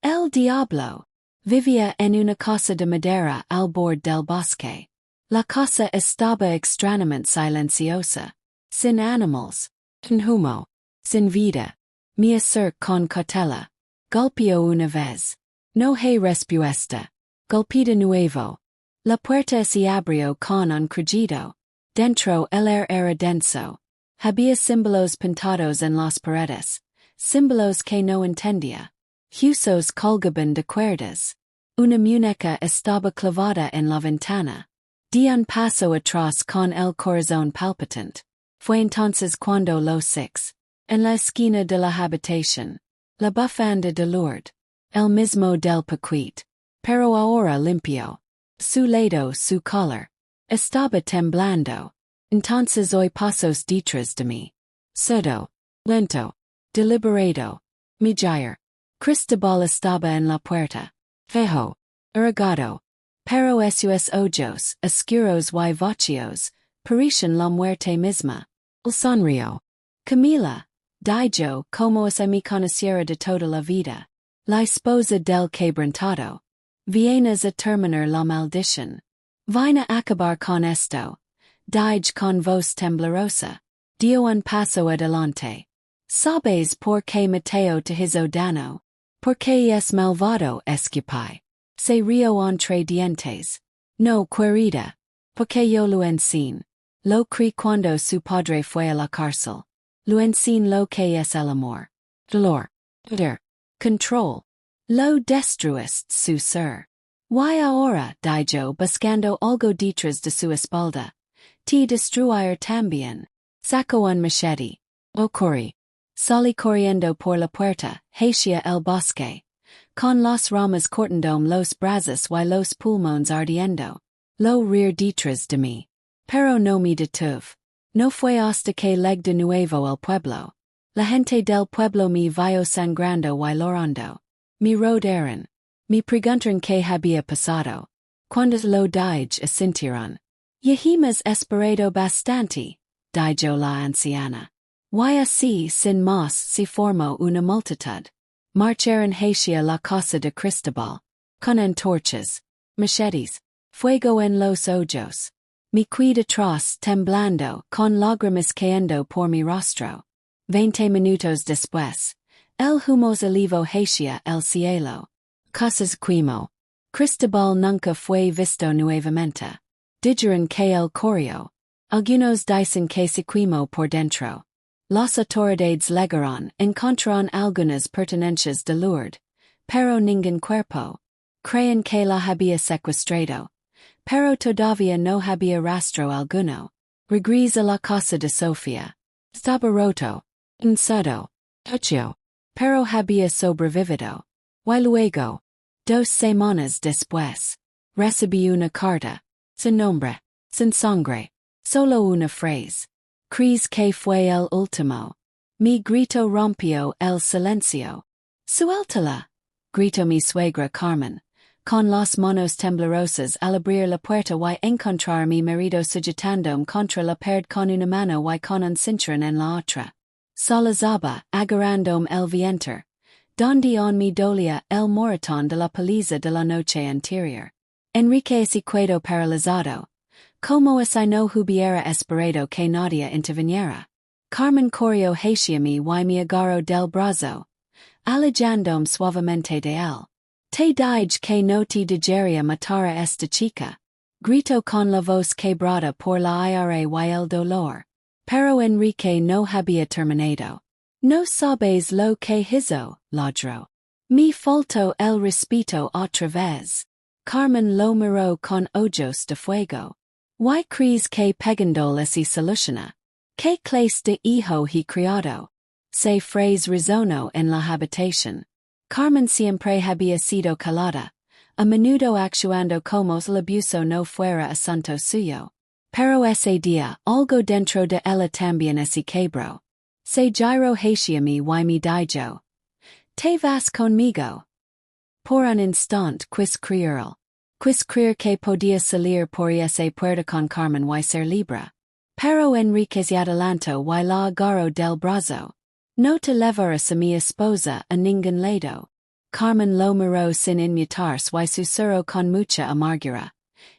El diablo. Vivía en una casa de madera al borde del bosque. La casa estaba extrañamente silenciosa. Sin animals. Sin humo. Sin vida. Me acerqué con cautela. Golpeó una vez. No hay respuesta. Golpe de nuevo. La puerta se abrió con un crujido. Dentro el aire era denso. Había símbolos pintados en las paredes. Símbolos que no entendía. Huesos colgaban de cuerdas. Una muñeca estaba clavada en la ventana. Di un paso atrás con el corazón palpitante. Fue entonces cuando los 6. En la esquina de la habitación. La bufanda de Lourdes. El mismo del Paquete. Pero ahora limpio. Su lado, su collar. Estaba temblando. Entonces oí pasos detrás de mí. Sudo. Lento. Deliberado. Miguel. Cristobal estaba en la puerta. Fejo. Arrugado. Pero esos ojos, oscuros y vacíos, parecían la muerte misma. El sonrío. Camila. Dijo como si me conociera de toda la vida. La esposa del quebrantado. Vienes a terminar la maldición. Vine a acabar con esto. Dije con voz temblorosa. Dio un paso adelante. ¿Sabes por qué Mateo te hizo daño? Porque es malvado, escupí. Se rió entre dientes. No, querida. Porque yo lo enseñé. Lo creí cuando su padre fue a la cárcel. Lo enseñé lo que es el amor. Dolor. Poder. Control. Lo destruiste su ser. Y ahora, dijo buscando algo detrás de su espalda. Te destruir también. Sacó un machete. Corrí. Salí corriendo por la puerta, hacia el bosque. Con las ramas cortando los brazos y los pulmones ardiendo. Lo reir detrás de mí. Pero no me detuve. No fue hasta que llegué de nuevo al pueblo. La gente del pueblo me vio sangrando y llorando. Me rodearon. Me preguntaron qué había pasado. Cuando lo dije asintieron. Ya hemos esperado bastante, dijo la anciana. Y así sin más se formó una multitud. Marcharon hacia la casa de Cristobal. Con antorchas. Machetes. Fuego en los ojos. Me quedé detrás temblando con lágrimas cayendo por mi rostro. 20 minutos después. El humo elevó hacia el cielo. Cosas quemo. Cristobal nunca fue visto nuevamente. Dijeron que el corrió. Algunos dicen que se quemó por dentro. Las autoridades llegaron, encontraron algunas pertenencias de Lourdes, pero ningún cuerpo. Creen que la había secuestrado. Pero todavía no había rastro alguno. Regresa a la casa de Sofía. Estaba roto. Ensado. Tocho. Pero había sobrevivido. Y luego. 2 semanas después. Recibí una carta. Sin nombre. Sin sangre. Solo una frase. ¿Crees que fue el último? Mi grito rompió el silencio. Suéltala. Gritó mi suegra Carmen. Con las manos temblorosas al abrir la puerta y encontrar mi marido sujetándome contra la pared con una mano y con un cinturón en la otra. Solazaba, agarrándome el vientre. Donde me dolía el moretón de la paliza de la noche anterior. Enrique se quedó paralizado. Como si no hubiera esperado que nadie interviniera. Carmen corrió hacia mí y me agarró del brazo. Alejándome suavemente de él. Te dije que no te dejaría matar a esta chica. Gritó con la voz quebrada por la ira y el dolor. Pero Enrique no había terminado. No sabes lo que hizo, ladró. Me faltó el respeto otra vez. Carmen lo miró con ojos de fuego. ¿Y crees que pegando se soluciona? ¿Qué clase de hijo he criado? Se frase resonó en la habitación. Carmen siempre había sido calada. a menudo actuando como el abuso no fuera asunto suyo. Pero ese día, algo dentro de ella también se quebró. Se giro hacia mí y me dijo, ¿te vas conmigo? Por un instante quis creer que podía salir por esa puerta con Carmen y ser libre. Pero Enrique se adelantó y la agarró del brazo. No te llevarás a mi esposa a ningún lado. Carmen lo miró sin inmutarse y susurró con mucha amargura.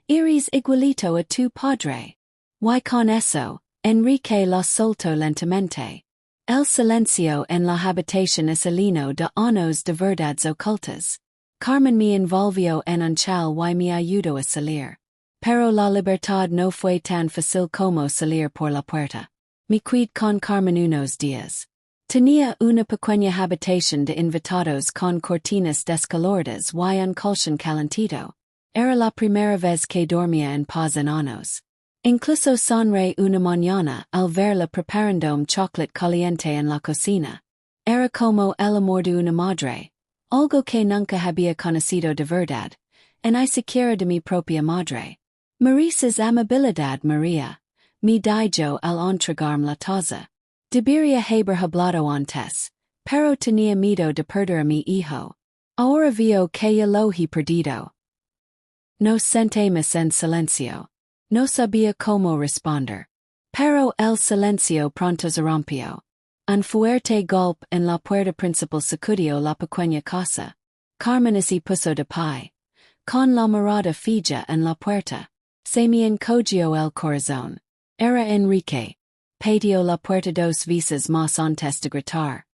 Eres igualito a tu padre. Y con eso, Enrique lo soltó lentamente. El silencio en la habitación es lleno de años de verdades ocultas. Carmen me envolvió en un chal y me ayudó a salir. Pero la libertad no fue tan fácil como salir por la puerta. Me quedé con Carmen unos días. Tenía una pequeña habitación de invitados con cortinas descoloridas y un colchón calentito. Era la primera vez que dormía en paz en años. Incluso sonreí una mañana al verla preparando chocolate caliente en la cocina. Era como el amor de una madre. Algo que nunca había conocido de verdad, en ni siquiera de mi propia madre. Marissa's amabilidad María, me dijo al entregarme la taza. Debería haber hablado antes, pero tenía miedo de perder a mi hijo. Ahora veo que ya lo he perdido. Nos sentamos en silencio. No sabía cómo responder. Pero el silencio pronto se rompió. Un fuerte golpe en la puerta principal sacudió la pequeña casa. Carmen se puso de pie. Con la mirada fija en la puerta. Se me encogió el corazón. Era Enrique. Pateó la puerta dos veces más antes de gritar.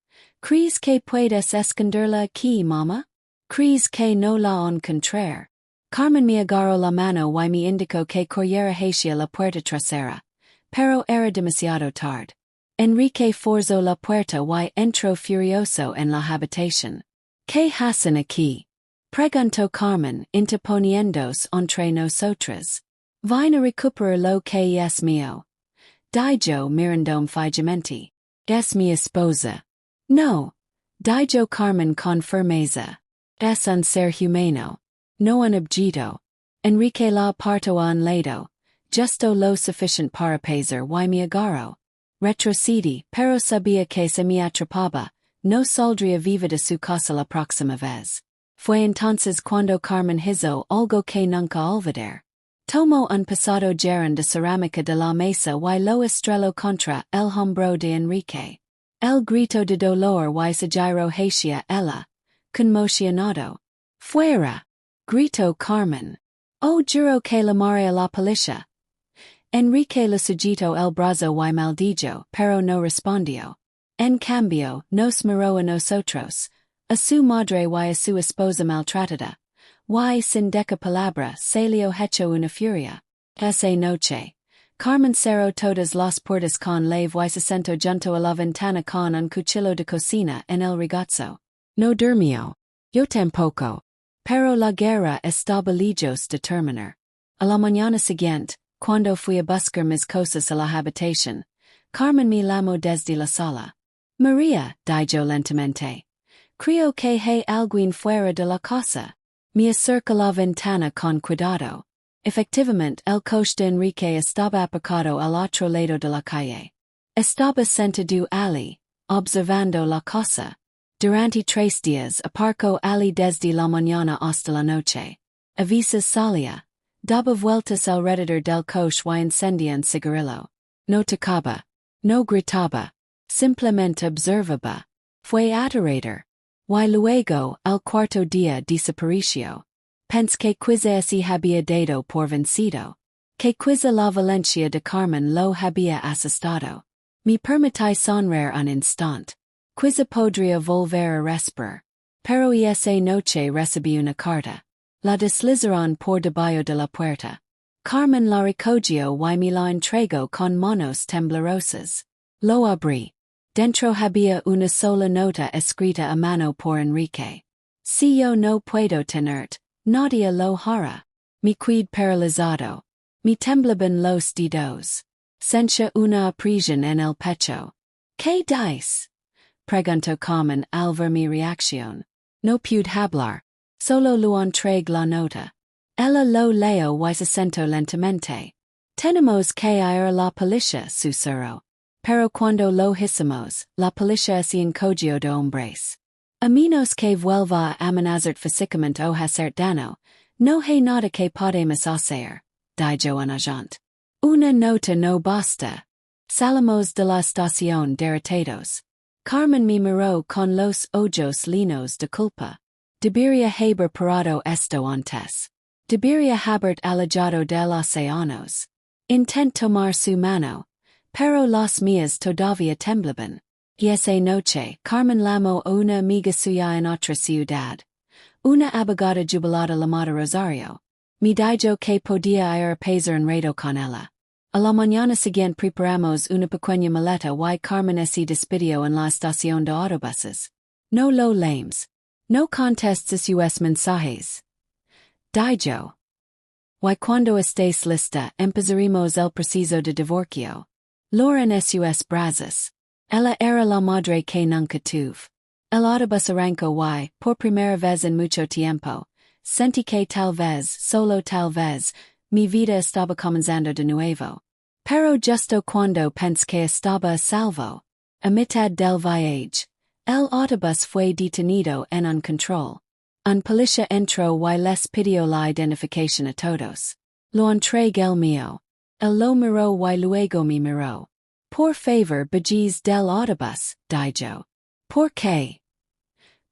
¿Crees que puedes esconderla aquí, mamá? ¿Crees que no la encontrar? Carmen me agarró la mano y me indicó que corriera hacia la puerta trasera. Pero era demasiado tarde. Enrique forzó la puerta y entró furioso en la habitación. ¿Qué hacen aquí? Preguntó Carmen, interponiéndose entre nosotras. Vine a recuperar lo que es mío. Dijo mirándome fijamente. Es mi esposa. No. Dijo Carmen con firmeza. Es un ser humano. No un objeto. Enrique la apartó a un lado. Justo lo suficiente para pesar y me agarró. Retrocedí, pero sabía que se me atrapaba. No saldría viva de su casa la próxima vez. Fue entonces cuando Carmen hizo algo que nunca olvidar. Tomó un pesado jarrón de cerámica de la mesa y lo estrelló contra el hombro de Enrique. El grito de dolor y se giró hacia ella. Conmocionado. Fuera. Gritó Carmen. Oh, juro que llamaré a la policía. Enrique le sujetó el brazo y maldijo, pero no respondió. En cambio, nos miró a nosotros, a su madre y a su esposa maltratada. Y sin deca palabra se le hecho una furia. Esa noche, Carmen cerró todas las puertas con llave y se sentó junto a la ventana con un cuchillo de cocina en el regazo. No durmió. Yo tampoco. Pero la guerra estaba lejos de terminar. A la mañana siguiente, cuando fui a buscar mis cosas a la habitación, Carmen me llamó desde la sala. María, dijo lentamente. Creo que hay alguien fuera de la casa. Me acerca la ventana con cuidado. Efectivamente, el coche de Enrique estaba aparcado al otro lado de la calle. Estaba sentado allí, observando la casa. Durante 3 días aparcó allí desde la mañana hasta la noche. A veces salía. Daba vueltas alrededor del coche y encendía un cigarrillo. No tocaba. No gritaba. Simplemente observaba. Fue aterrador. Y luego, al cuarto día desapareció. Pensé que quizá se había dado por vencido. Que quizá la valencia de Carmen lo había asustado. Me permití sonreír un instante. Quizá podría volver a respirar. Pero esa noche recibí una carta. La deslizaron por debajo de la puerta. Carmen la recogió y me la entregó con manos temblorosas. Lo abrí. Dentro había una sola nota escrita a mano por Enrique. Si yo no puedo tenerte, nadie lo hará. Me quedé paralizado. Me temblaban los dedos. Sentía una opresión en el pecho. ¿Qué dice? Preguntó Carmen al ver mi reacción. No pude hablar. Solo lo entregue la nota. Ella lo leo y acento lentamente. Tenemos que ir a la policía, susurro. Pero cuando lo hicimos, la policía se encogió de hombres. A menos que vuelva a amenazar físicamente o hacer daño, no hay nada que podemos hacer, dijo un agente. Una nota no basta. Salimos de la estación derrotados. Carmen me miró con los ojos llenos de culpa. Debería haber parado esto antes. Debería haber alejado del océanos. Intento tomar su mano, pero las mías todavía temblaban. Y esa noche, Carmen llamó a una amiga suya en otra ciudad. Una abogada jubilada llamada Rosario. Me dijo que podía ir a pasar un rato con ella. A la mañana siguiente preparamos una pequeña maleta y Carmen se despidió en la estación de autobuses. No lo lemes. No contestes sus mensajes. Dijo. Y cuando estés lista, empezaremos el proceso de divorcio. Llore en sus brazos. Ella era la madre que nunca tuve. El autobus arrancó y, por primera vez en mucho tiempo, sentí que tal vez, solo tal vez, mi vida estaba comenzando de nuevo. Pero justo cuando pensé que estaba a salvo, a mitad del viaje, el autobus fue detenido en un control. Un policía entró y les pidió la identificación a todos. Lo entregué el mío. Él lo miró y luego me miró. Por favor, bajéis del autobus, dijo. ¿Por qué?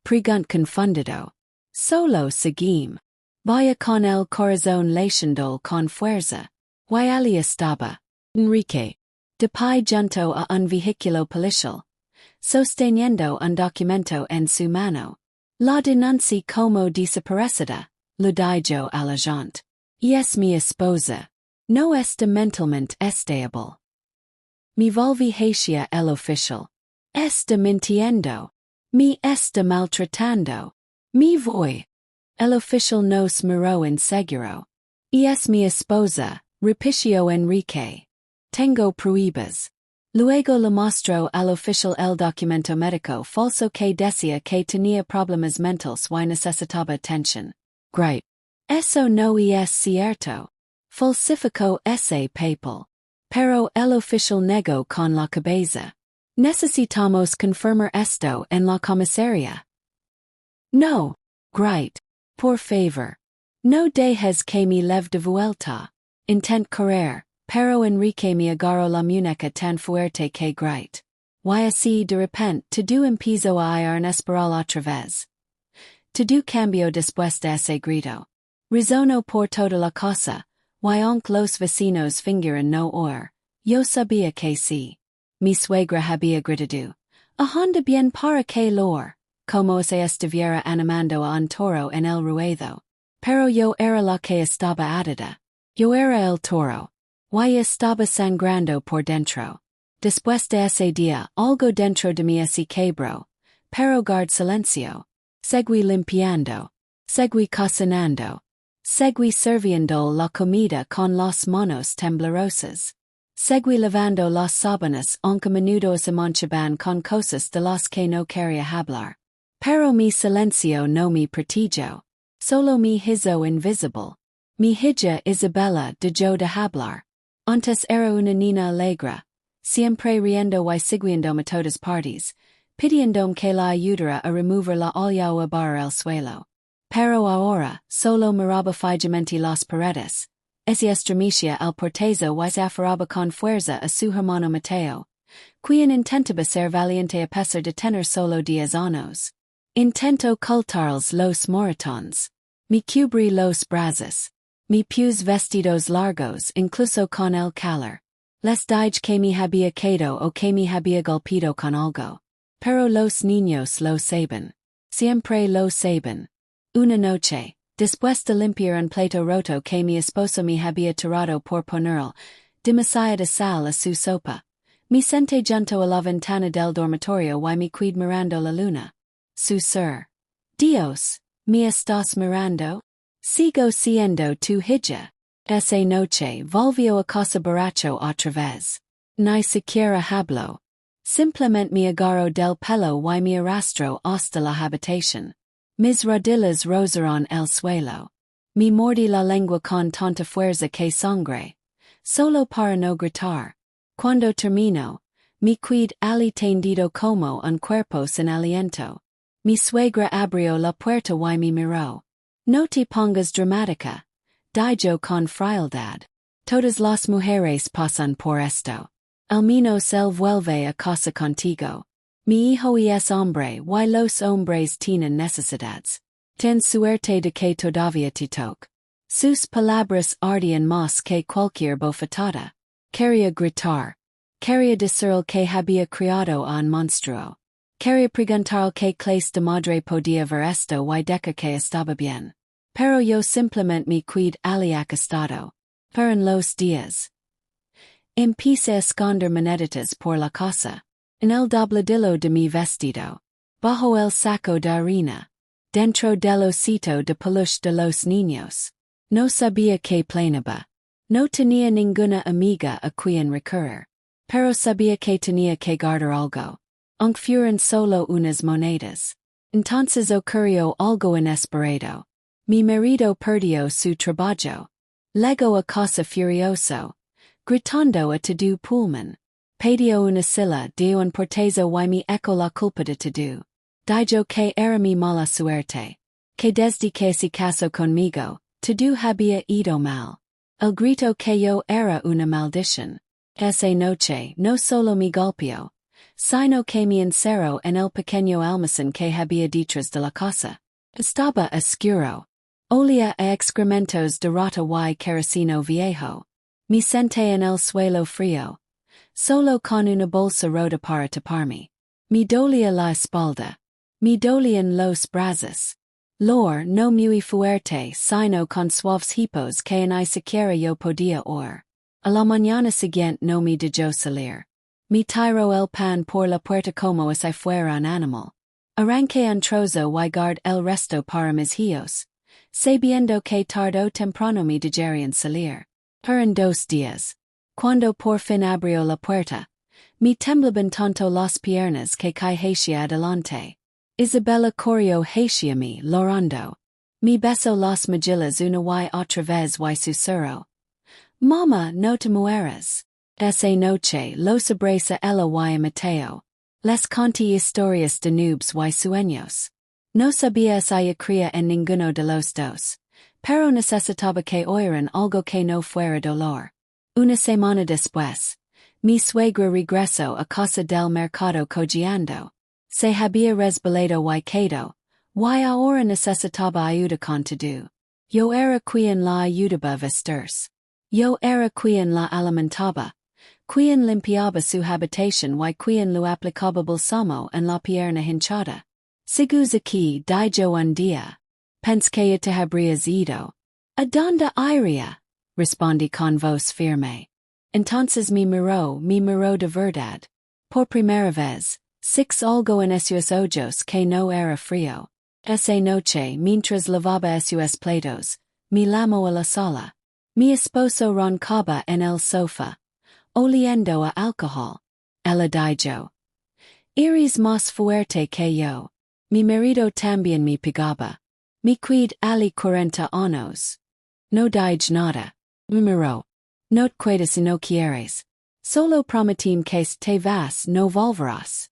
Pregunt confundido. Solo seguim. Vaya con el corazón latiendo con fuerza. Y allí estaba. Enrique. De pie junto a un vehículo policial. Sosteniendo un documento en su mano. La denuncia como desaparecida, lo dijo al agente. Y es mi esposa. No está mentalmente estable. Me volví hacia el oficial. Está mintiendo. Me está maltratando. Me voy. El oficial nos miró inseguro. Y es mi esposa, repitió Enrique. Tengo pruebas. Luego le mostró al oficial el documento médico falso que decía que tenía problemas mentales y necesitaba atención. Great. Eso no es cierto. Falsificó ese papel. Pero el oficial negó con la cabeza. Necesitamos confirmar esto en la comisaría. No. Great. Por favor. No dejes que me lleve de vuelta. Intent correr, pero Enrique me agarró la muñeca tan fuerte que grite. Y así de repente todo empezó a ir en espiral otra vez. Todo cambió después de ese grito. Resonó por toda la casa, y aunque los vecinos fingieron no oír, yo sabía que sí. Mi suegra había gritado. Ajanda bien para que Lor, como se estuviera animando a un toro en el ruedo. Pero yo era la que estaba atada. Yo era el toro. Y estaba sangrando por dentro. Después de ese día, algo dentro de mí se quebró. Pero guard silencio. Seguí limpiando. Seguí cocinando. Seguí sirviendo la comida con las manos temblorosas. Seguí lavando las sábanas aunque menudo se manchaban con cosas de las que no quería hablar. Pero mi silencio no me protegió. Solo me hizo invisible. Mi hija Isabella dejó de hablar. Antes era una niña alegre. Siempre riendo y siguiendo a todas partes. Pidiendo que la ayudara a remover la olla o a barrer el suelo. Pero ahora, solo miraba fijamente las paredes. Se estremecía el portazo y se aferraba con fuerza a su hermano Mateo. Quien intentaba ser valiente a pesar de tener solo 10 años. Intento ocultarles los moratones. Me cubrí los brazos. Me puse vestidos largos incluso con el calor. Les dije que me había caído o que me había golpeado con algo. Pero los niños lo saben. Siempre lo saben. Una noche, después de limpiar un plato roto que mi esposo me había tirado por ponerle demasiada sal a su sopa, me senté junto a la ventana del dormitorio y me quedé mirando la luna. Susur. Dios, ¿me estás mirando? Sigo siendo tu hija. Esa noche volvió a casa borracho otra vez. Ni siquiera habló. Simplemente me agarró del pelo y me arrastró hasta la habitación. Mis rodillas rozaron el suelo. Mi mordí la lengua con tanta fuerza que sangre. Solo para no gritar. Cuando termino, mi quid ali tendido como un cuerpo sin aliento. Mi suegra abrió la puerta y me miró. No te pongas dramática. Dijo con frialdad. Todas las mujeres pasan por esto. El menos él vuelve a casa contigo. Mi hijo es hombre y los hombres tienen necesidades. Ten suerte de que todavía te toque. Sus palabras ardían más que cualquier bofetada. Quería gritar. Quería decir que había criado a un monstruo. Quería preguntar que clase de madre podía ver esto y decir que estaba bien. Pero yo simplemente me quid ali acostado. Pero en los días. Empecé a esconder moneditas por la casa. En el dobladillo de mi vestido. Bajo el saco de harina. Dentro del osito de peluche de los niños. No sabía que planeaba. No tenía ninguna amiga a quien recurrir. Pero sabía que tenía que guardar algo. Aunque fueran solo unas monedas. Entonces ocurrió algo inesperado. Mi marido perdió su trabajo. Llegó a casa furioso. Gritando a todo pulmón. Pidió una silla de un portazo y me echó la culpa de todo. Dijo que era mi mala suerte. Que desde que se casó conmigo, todo había ido mal. El grito que yo era una maldición. Esa noche no solo me golpeó, sino que me encerró en el pequeño almacén que había detrás de la casa. Estaba oscuro. Olía a excrementos de rata y queroseno viejo. Me senté en el suelo frío. Solo con una bolsa rota para taparme. Me dolía la espalda. Me dolían los brazos. Lor no muy fuerte sino con suaves hipos que ni siquiera yo podía oír. A la mañana siguiente no me dejó salir. Me tiró el pan por la puerta como si fuera un animal. Arranqué un trozo y guardé el resto para mis hijos. Sabiendo que tarde o temprano me dejarían salir. Pero en 2 días. Cuando por fin abrió la puerta. Me temblaban tanto las piernas que caí hacia adelante. Isabella corrió hacia mí llorando. Me besó las mejillas una y otra vez y susurró. Mama, no te mueras. Esa noche los abraza ella y Mateo. Les conté historias de nubes y sueños. No sabía si ella creía en ninguno de los dos. Pero necesitaba que oyeran algo que no fuera dolor. Una semana después, mi suegra regresó a casa del mercado cojeando. Se había resbalado y quedó, y ahora necesitaba ayuda con todo. Yo era quien la ayudaba a vestirse. Yo era quien la alimentaba. Quien limpiaba su habitación y quien lo aplicaba balsamo en la pierna hinchada. Sigus aquí dijo un día. Pens que te habrías ido. ¿A dónde iría? Respondí con voz firme. Entonces me miró de verdad. Por primera vez, six algo en esos ojos que no era frío. Esa noche mientras lavaba esos platos, me llamó a la sala. Mi esposo roncaba en el sofá. Oliendo a alcohol. Ella dijo. Eres más fuerte que yo. Mi marido también me pegaba. Mi quid ali 40 años. No dije nada. Me miró. No te quedes si no quieres. Solo prometim que te vas no volverás.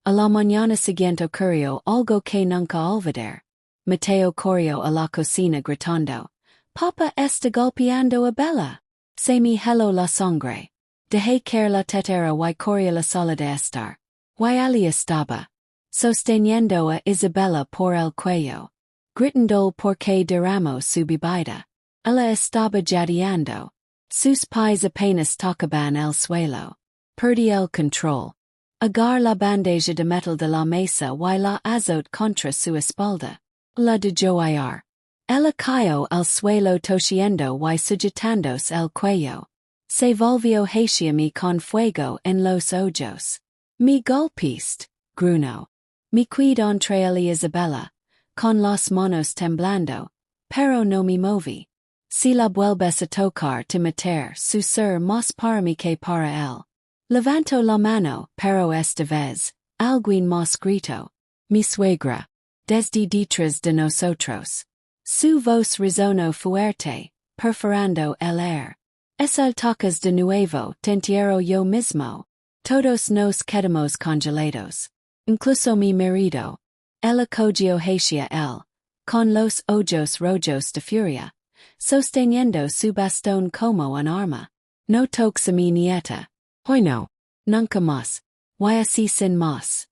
A la mañana siguiente ocurrió algo que nunca olvidar. Mateo corrió a la cocina gritando. Papa está golpeando a Bella. Se me heló la sangre. Dejé caer la tetera y corrí a la sala de estar. Y ali estaba. Sosteniendo a Isabella por el cuello. Gritando porque derramó su bebida. Ella estaba jadeando. Sus pies apenas tocaban el suelo. Perdí el control. Agar la bandeja de metal de la mesa y la azote contra su espalda. La dejó caer. Ella cayó al suelo tosiendo y sujetándose el cuello. Se volvió hacia mí con fuego en los ojos. Me golpeaste, gruñó. Me quid entre él y Isabella, con las manos temblando, pero no me moví. Si la vuelves a tocar te meter susurró más para mí que para él. Levanto la mano, pero esta vez, alguien más gritó. Mi suegra. desde detrás de nosotros. Su voz resonó fuerte, perforando el aire. Es el tocas de nuevo, te entierro yo mismo. Todos nos quedamos congelados. Incluso mi marido. El acogió hacia él, con los ojos rojos de furia, sosteniendo su bastón como un arma. No toques a mi nieta. Hoy no. Nunca más. Y así sin más.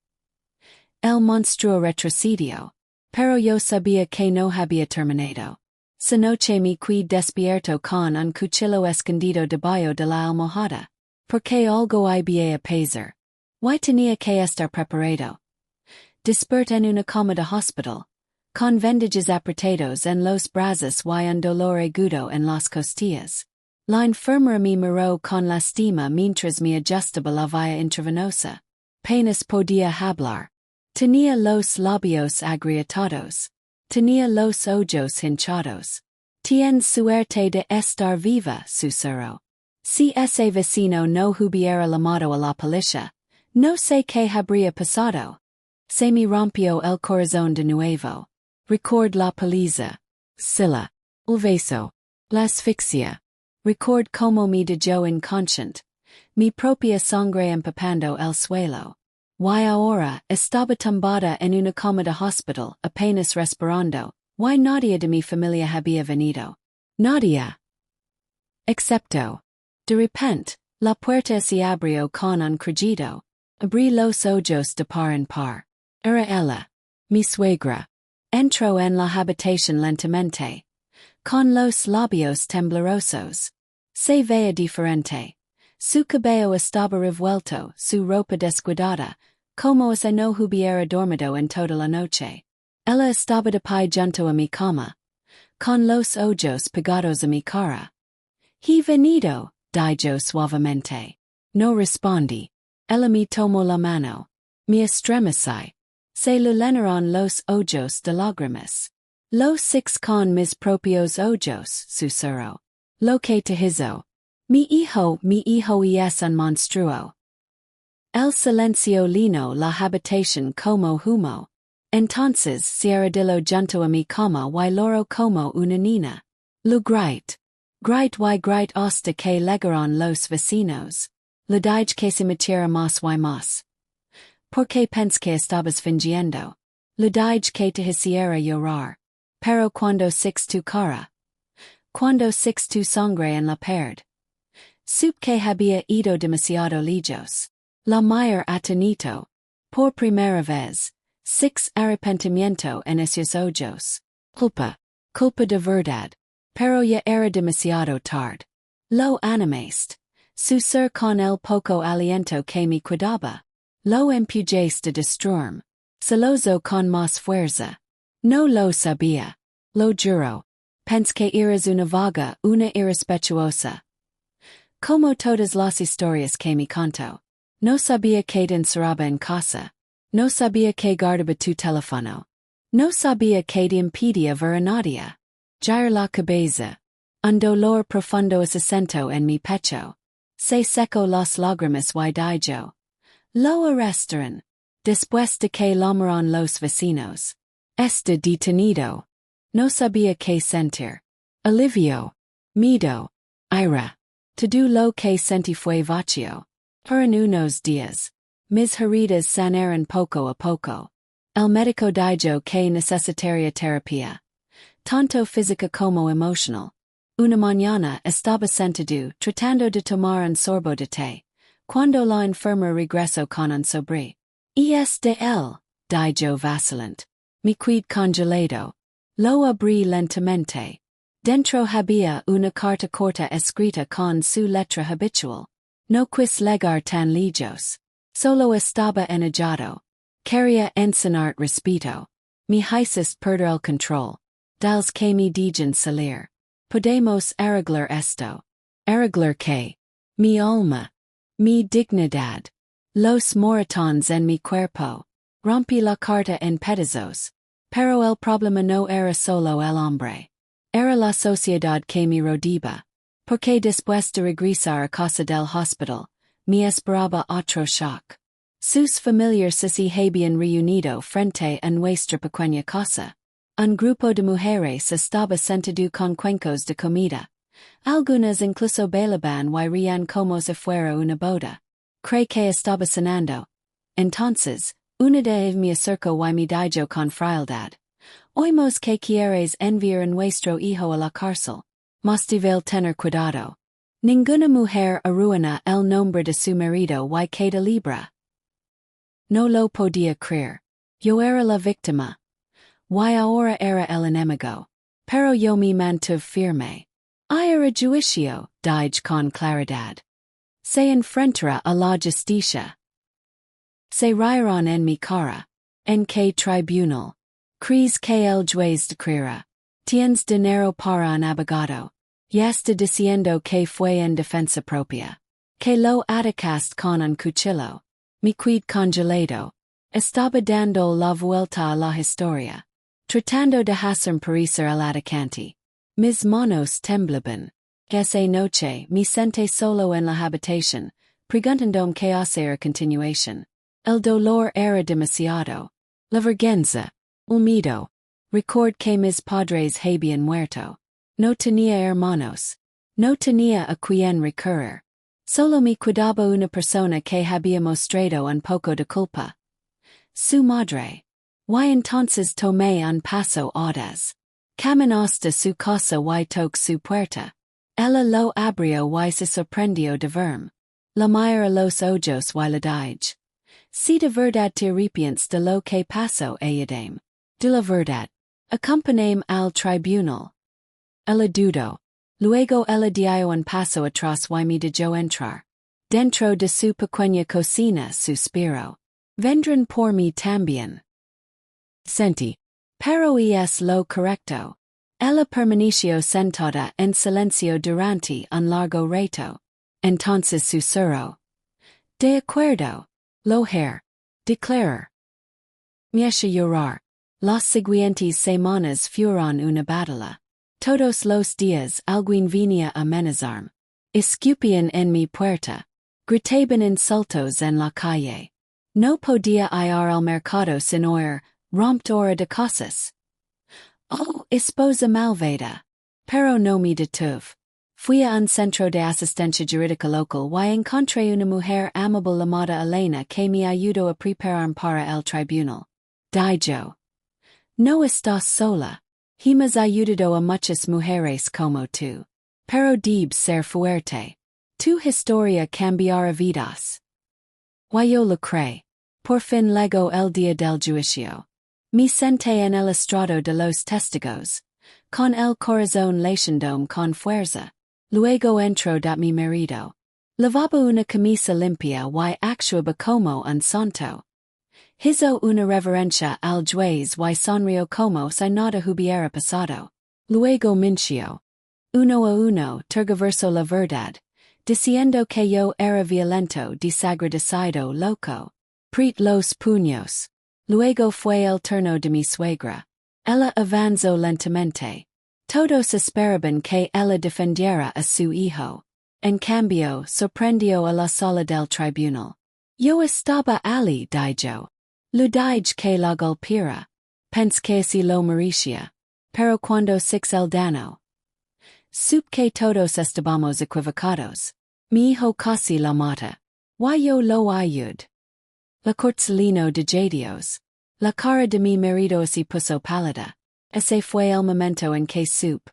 El monstruo retrocedió. Pero yo sabía que no había terminado. Esa noche me quedé despierto con un cuchillo escondido debajo de la almohada. Porque algo había a pasar. Y tenía que estar preparado. Desperté en una cama de hospital, con vendajes apretados en los brazos y un dolor agudo en las costillas. La enfermera me miró con lástima mientras me ajustaba la vía intravenosa. Apenas podía hablar. Tenía los labios agrietados. Tenía los ojos hinchados. Tienes suerte de estar viva, susurró. Si ese vecino no hubiera llamado a la policía, no sé qué habría pasado. Se me rompió el corazón de nuevo. Record la paliza. Silla. El beso. La asfixia. Record como me dejó inconsciente. Mi propia sangre empapando el suelo. Y ahora estaba tumbada en una cama de hospital, apenas respirando. Y nadie de mi familia había venido. Nadie. Excepto. De repente, la puerta se abrió con un crujido. Abrí los ojos de par en par. Era ella. Mi suegra. Entró en la habitación lentamente. Con los labios temblorosos. Se veía diferente. Su cabello estaba revuelto, su ropa descuidada, como si no hubiera dormido en toda la noche. Ella estaba de pie junto a mi cama, con los ojos pegados a mi cara. He venido, dijo suavemente. No respondí. Ella me tomó la mano. Me estremecí. Se le llenaron los ojos de lágrimas. Los six con mis propios ojos, susurró. Lo que te hizo. Mi hijo y es un monstruo. El silencio llenó la habitación como humo. Entonces se arrodilló junto a mi cama y lloró como una niña. Lo grite hasta que llegaron los vecinos. Le dije que se metiera más y más. Porque pensé que estabas fingiendo. Le dije que te hiciera llorar. Pero cuando six tu cara. Cuando six tu sangre en la pared. Supe que había ido demasiado lejos. La mayor atenito. Por primera vez. Six arrepentimiento en esos ojos. Culpa de verdad. Pero ya era demasiado tarde. Lo animaste. Su ser con el poco aliento que me quedaba. Lo empujaste de destruirme. Celoso con más fuerza. No lo sabía. Lo juro. Pensé que eras una vaga, una irrespetuosa. Como todas las historias que me contó. No sabía que te encerraba en casa. No sabía que guardaba tu teléfono. No sabía que te impedía ver a nadie. Girar la cabeza. Un dolor profundo se sentó en mi pecho. Se secó las lágrimas y dijo. Lo arrestaron. Después de que llamaron los vecinos. Este detenido. No sabía qué sentir. Alivio. Miedo. Ira. Todo lo que sentí fue vacío. Por unos días. Mis heridas sanaron poco a poco. El médico dijo que necesitaría terapia. Tanto física como emocional. Una mañana estaba sentado tratando de tomar un sorbo de té. Cuando la enfermera regresó con un sobre. Y es de él, dijo vacilante. Me quedé congelado. Lo abrí lentamente. Dentro había una carta corta escrita con su letra habitual. No quis llegar tan lejos. Solo estaba enojado. Quería enseñar respeto. Me hiciste perder el control. Dels que me dejan salir. Podemos arreglar esto. ¿Arreglar qué? Mi alma. Mi dignidad. Los moratones en mi cuerpo. Rompí la carta en pedazos. Pero el problema no era solo el hombre. Era la sociedad que me rodeaba. Porque después de regresar a casa del hospital, me esperaba otro shock. Sus familiar si habían reunido frente a nuestra pequeña casa. Un grupo de mujeres estaba sentado con cuencos de comida. Algunas incluso bailaban y rían como si fuera una boda. Creí que estaba cenando. Entonces, una de ellas me acercó y me dijo con frialdad: Oímos que quieres enviar a nuestro hijo a la cárcel. Mas debes tener cuidado. Ninguna mujer arruina el nombre de su marido y queda libre. No lo podía creer. Yo era la víctima. Y ahora era el enemigo. Pero yo me mantuve firme. Era juicio, dije con claridad. Se enfrentará a la justicia. Se rieron en mi cara. En qué tribunal. ¿Crees que el juez declara? ¿Tienes dinero para un abogado? Ya está diciendo que fue en defensa propia. Que lo atacaste con un cuchillo. Mi quid congelado. Estaba dando la vuelta a la historia. Tratando de hacer parecer el atacante. Mis manos temblaban. Esa noche me senté solo en la habitación, preguntándome qué hacer a continuación. El dolor era demasiado. La vergüenza. El miedo. Record que mis padres habían muerto. No tenía hermanos. No tenía a quien recurrir. Solo me cuidaba una persona que había mostrado un poco de culpa. Su madre. Y entonces tomé un paso audaz. Caminaste su casa y toqué su puerta. Ella lo abrió y se sorprendió de verme. La mira a los ojos y le dije: Si de verdad te arrepientes de lo que pasó, ayúdame. De la verdad. Acompáñame al tribunal. Ella dudó. Luego ella dio un paso atrás y me dejó entrar. Dentro de su pequeña cocina suspiró. Vendrán por mí también. Sentí. Pero es lo correcto. Ella permaneció sentada en silencio durante un largo rato. Entonces susurró: De acuerdo. Llore. Declarar. Me hizo llorar. Las siguientes semanas fueron una batalla. Todos los días alguien venía a amenazarme. Escupían en mi puerta. Gritaban insultos en la calle. No podía ir al mercado sin oír: rompedora de cosas. Oh, esposa malvada. Pero no me detuve. Fui a un centro de asistencia jurídica local y encontré una mujer amable llamada Elena que me ayudó a prepararme para el tribunal. Dijo: No estás sola. Hemos ayudado a muchas mujeres como tú. Pero debes ser fuerte. Tu historia cambiará vidas. Y yo lo creí. Por fin llegó el día del juicio. Me senté en el estrado de los testigos. Con el corazón latiendo con fuerza. Luego entró mi marido. Lavaba una camisa limpia y actuaba como un santo. Hizo una reverencia al juez y sonrió como si nada hubiera pasado. Luego mintió. Uno a uno tergiversó la verdad, diciendo que yo era violento, desagradecido, loco. Prit los puños. Luego fue el turno de mi suegra. Ella avanzó lentamente. Todos esperaban que ella defendiera a su hijo. En cambio, sorprendió a la sala del tribunal. Yo estaba allí, dijo. Lo dije que la golpeara. Pensé que si lo merecía. Pero cuando six el daño. Supe que todos estábamos equivocados. Mi hijo casi la mata. Y yo lo ayudé. La cortsalino de Dios. La cara de mi marido se puso pálida. Ese fue el momento en que supe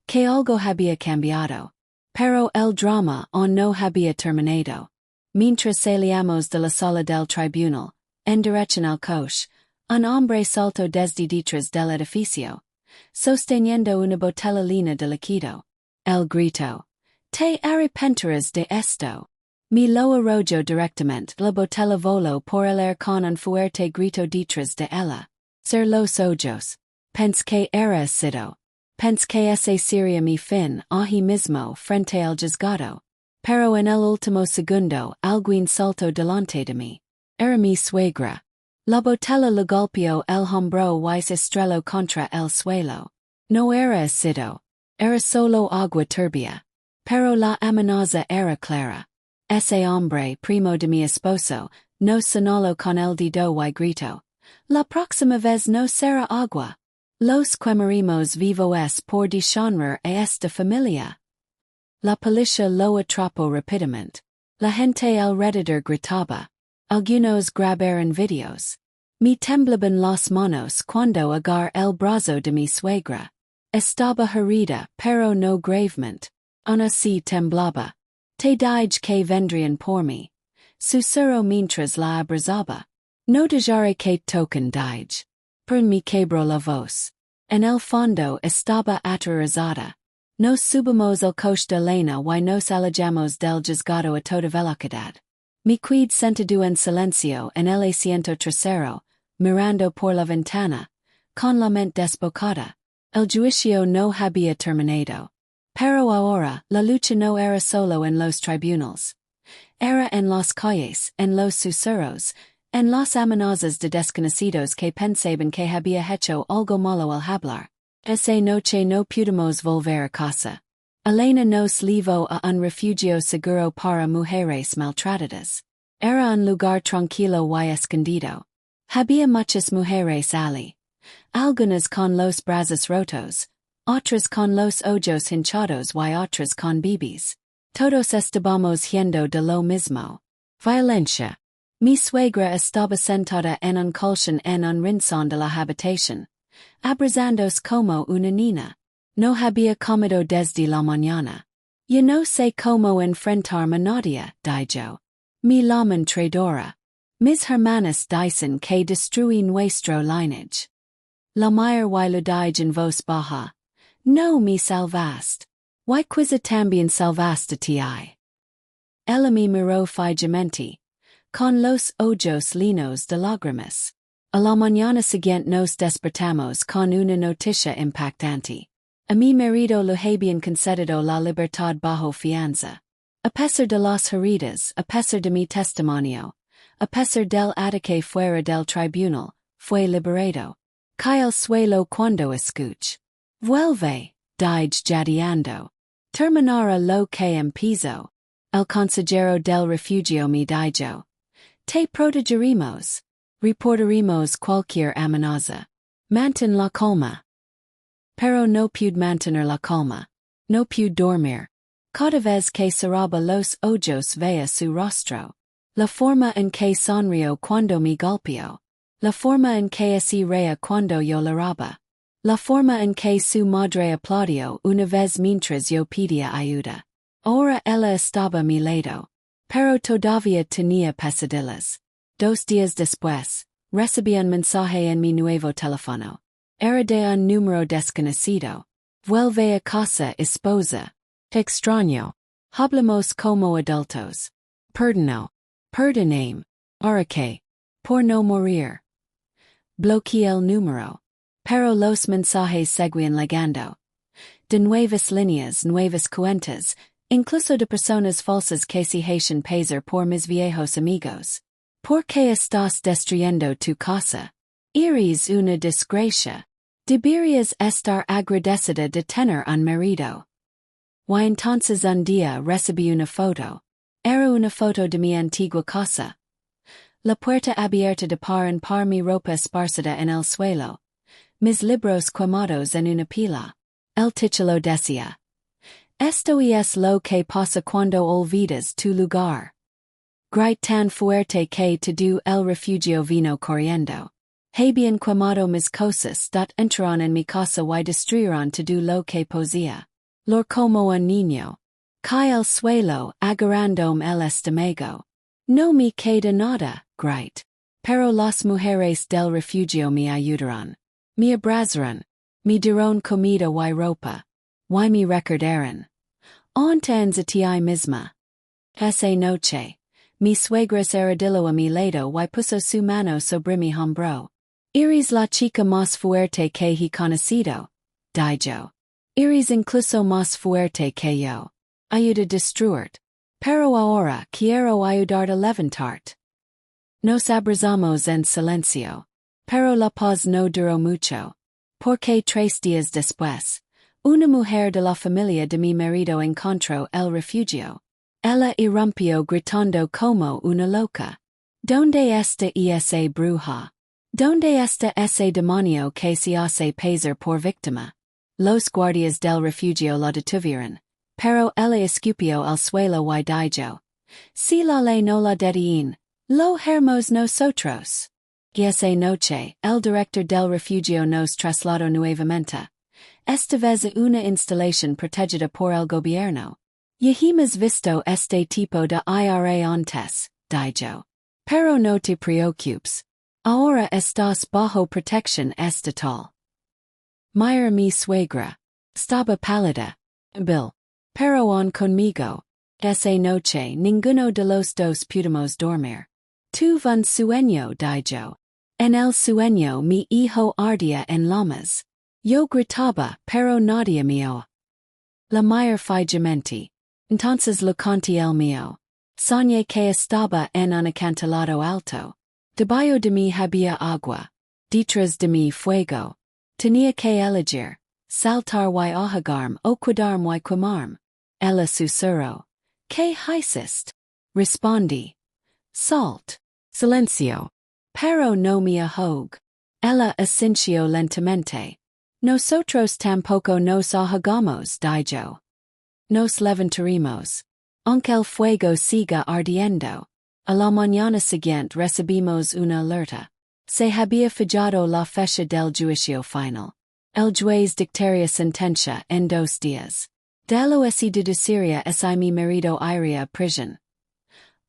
que algo había cambiado. Pero el drama aún no había terminado. Mientras salíamos de la sala del tribunal, en dirección al coche, un hombre saltó desde detrás del edificio, sosteniendo una botella llena de líquido. Él gritó: Te arrepentirás de esto. Me lo arrojó directamente. La botella voló por el aire con un fuerte grito detrás de ella. Ser los ojos. Pensé que era sido. Pensé que ese sería mi fin, ahí mismo, frente al juzgado. Pero en el último segundo, alguien saltó delante de mí. Era mi suegra. La botella le golpeó el hombro y se estrelló contra el suelo. No era ácido. Era solo agua turbia. Pero la amenaza era clara. Ese hombre, primo de mi esposo, no sonolo con el dedo y grito. La próxima vez no será agua. Los quemaremos vivos por deshonrar a esta familia. La policía lo atrapó rápidamente. La gente alrededor gritaba. Algunos grabaron videos. Me temblaban las manos cuando agarré el brazo de mi suegra. Estaba herida, pero no gravemente. Aún así temblaba. Te dije que vendrían por mí. Susurró mientras la abrazaba. No dejaré que toquen dije. Pero me quebró la voz. En el fondo estaba aterrorizada. Nos subimos el coche de lena y nos alejamos del juzgado a toda velocidad. Me quedé sentado en silencio en el asiento trasero, mirando por la ventana, con la mente desbocada. El juicio no había terminado. Pero ahora, la lucha no era solo en los tribunales. Era en las calles, en los susurros, en las amenazas de desconocidos que pensaban que había hecho algo malo al hablar. Esa noche no pudimos volver a casa. Elena nos llevó a un refugio seguro para mujeres maltratadas. Era un lugar tranquilo y escondido. Había muchas mujeres allí. Algunas con los brazos rotos, otras con los ojos hinchados y otras con bebés. Todos estábamos yendo de lo mismo. Violencia. Mi suegra estaba sentada en un colchón en un rincón de la habitación, abrazándose como una niña. No había comido desde la mañana. Yo no sé cómo enfrentarme a nadie, dijo. Mi llaman traidora. Mis hermanas dicen que destruí nuestro lineage. La mujer y lo dije en voz baja. No me salvaste. Y quizá también salvaste ti. Ella me miró fijamente, con los ojos llenos de lágrimas. A la mañana siguiente nos despertamos con una noticia impactante. A mi marido lo habían concedido la libertad bajo fianza. A pesar de las heridas, a pesar de mi testimonio, a pesar del ataque fuera del tribunal, fue liberado. Cae al suelo cuando escuch. Vuelve, dije jadeando. Terminará lo que empezó. El consejero del refugio me dijo. Te protegeremos. Reportaremos cualquier amenaza. Mantén la calma. Pero no pude mantener la calma. No pude dormir. Cada vez que cerraba los ojos veía su rostro. La forma en que sonrió cuando me golpeó. La forma en que se reía cuando yo lloraba. La forma en que su madre aplaudió una vez mientras yo pedía ayuda. Ahora ella estaba a mi lado. Pero todavía tenía pesadillas. 2 días después, recibí un mensaje en mi nuevo teléfono. Era de un número desconocido. Vuelve a casa, esposa. Te extraño. Hablamos como adultos. Perdoname. Ahora que. Por no morir. Bloqueé el número. Pero los mensajes seguían llegando. De nuevas líneas, nuevas cuentas, incluso de personas falsas que se hacen pasar por mis viejos amigos. ¿Por qué estás destruyendo tu casa? Eres una desgracia. Deberías estar agradecida de tener un marido. Y entonces un día recibí una foto. Era una foto de mi antigua casa. La puerta abierta de par en par, mi ropa esparcida en el suelo. Mis libros quemados en una pila. El título decía. Esto es lo que pasa cuando olvidas tu lugar. Grit tan fuerte que todo el refugio vino corriendo. Habían quemado mis cosas entraron en mi casa y destruyeron todo lo que poseía. Lor como un niño. Cae al suelo, agarrándome el estómago. No me queda nada, grit. Pero las mujeres del refugio me ayudaron. Me abrazaron. Me dieron comida y ropa. Y me recordaron. Antes a ti misma. Esa noche. Mi suegra se arrodilló a mi lado y puso su mano sobre mi hombro. Eres la chica más fuerte que he conocido, dijo. Eres incluso más fuerte que yo. Ayuda a destruirte. Pero ahora quiero ayudarte a levantarte. Nos abrazamos en silencio. Pero la paz no duró mucho. Porque 3 días después, una mujer de la familia de mi marido encontró el refugio. Ella irrumpió gritando como una loca. Donde este esa bruja? Donde este ese demonio que se hace pasar por víctima? Los guardias del refugio la detuvieron, pero ella escupió al suelo y dijo: Si la ley no la detiene, lo haremos nosotros. Y esa noche, el director del refugio nos trasladó nuevamente. Esta vez a una instalación protegida por el gobierno. Ya hemos visto este tipo de IRA antes, dijo. Pero no te preocupes. Ahora estás bajo protección estatal. Mira mi suegra. Estaba pálida. Bill. Pero on conmigo. Esa noche ninguno de los dos pudimos dormir. Tuve un sueño, dijo. En el sueño mi hijo ardía en llamas. Yo gritaba, pero nadie me oía. La mujer fijamente. Entonces lo conté el mío. Soñé que estaba en un acantilado alto. Debajo de mí había agua. Detrás de mí fuego. Tenía que elegir, saltar y ahogarme o quedarme y quemarme. Ella susurró. ¿Qué hiciste? Respondí. Salt. Silencio. Pero no me ahog. Ella asintió lentamente. Nosotros tampoco nos ahogamos, dijo. Nos levantaremos. Aunque el fuego siga ardiendo. A la mañana siguiente recibimos una alerta. Se había fallado la fecha del juicio final. El juez dictaría sentencia en 2 días. De lo así deduciría si mi marido iría a prisión.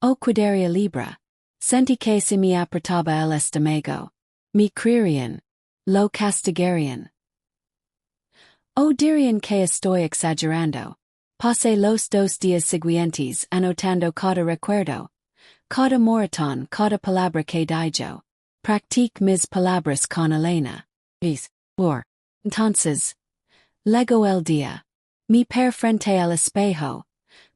O quedaría libre. Sentí que se me apretaba el estómago. Me creerían. Lo castigarían. O dirían que estoy exagerando. Pasé los 2 días siguientes anotando cada recuerdo. Cada moratón, cada palabra que dijo. Practique mis palabras con Elena. Entonces. Llegó el día. Me per frente al espejo.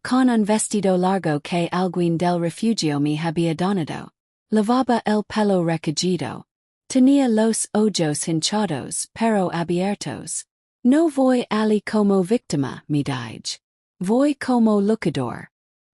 Con un vestido largo que alguien del refugio me había donado. Lavaba el pelo recogido. Tenía los ojos hinchados pero abiertos. No voy allí como víctima, me dije. Voy como luchador.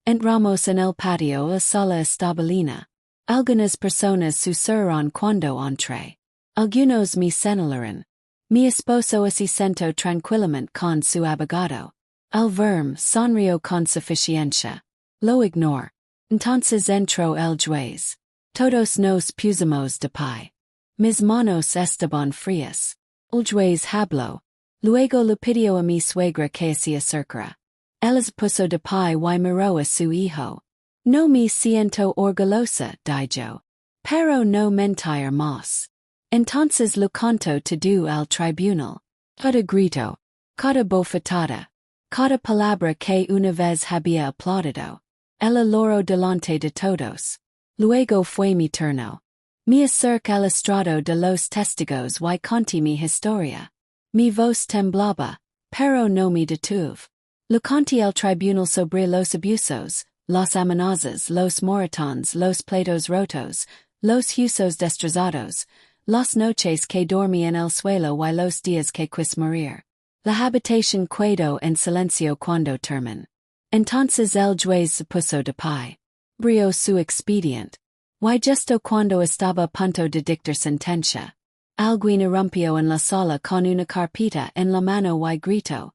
Entramos en el patio a sala establina. Algunas personas susurran cuando entré. Algunos me señalaron. Mi esposo se sentó tranquilamente con su abogado. El verme sonrió con suficiencia. Lo ignoro. Entonces entró el juez. Todos nos pusimos de pie. Mis manos estaban frías. El juez habló. Luego le pidió a mi suegra que se acercara. Ella se puso de pie y miró a su hijo. No me siento orgullosa, dijo. Pero no mentir más. Entonces lo contó todo al tribunal. Cada grito. Cada bofetada. Cada palabra que una vez había aplaudido. Ella loro delante de todos. Luego fue mi turno. Me acerqué al estrado de los testigos y conté mi historia. Mi voz temblaba, pero no me detuve. Lo conté al tribunal sobre los abusos, las amenazas, los moratones, los pleitos rotos, los huesos destrozados, las noches que dormí en el suelo y los días que quis morir. La habitación quedó en silencio cuando terminé. Entonces el juez se puso de pie. Abrió su expediente. Y justo cuando estaba a punto de dictar sentencia. Alguien irrumpió en la sala con una carpeta en la mano y gritó.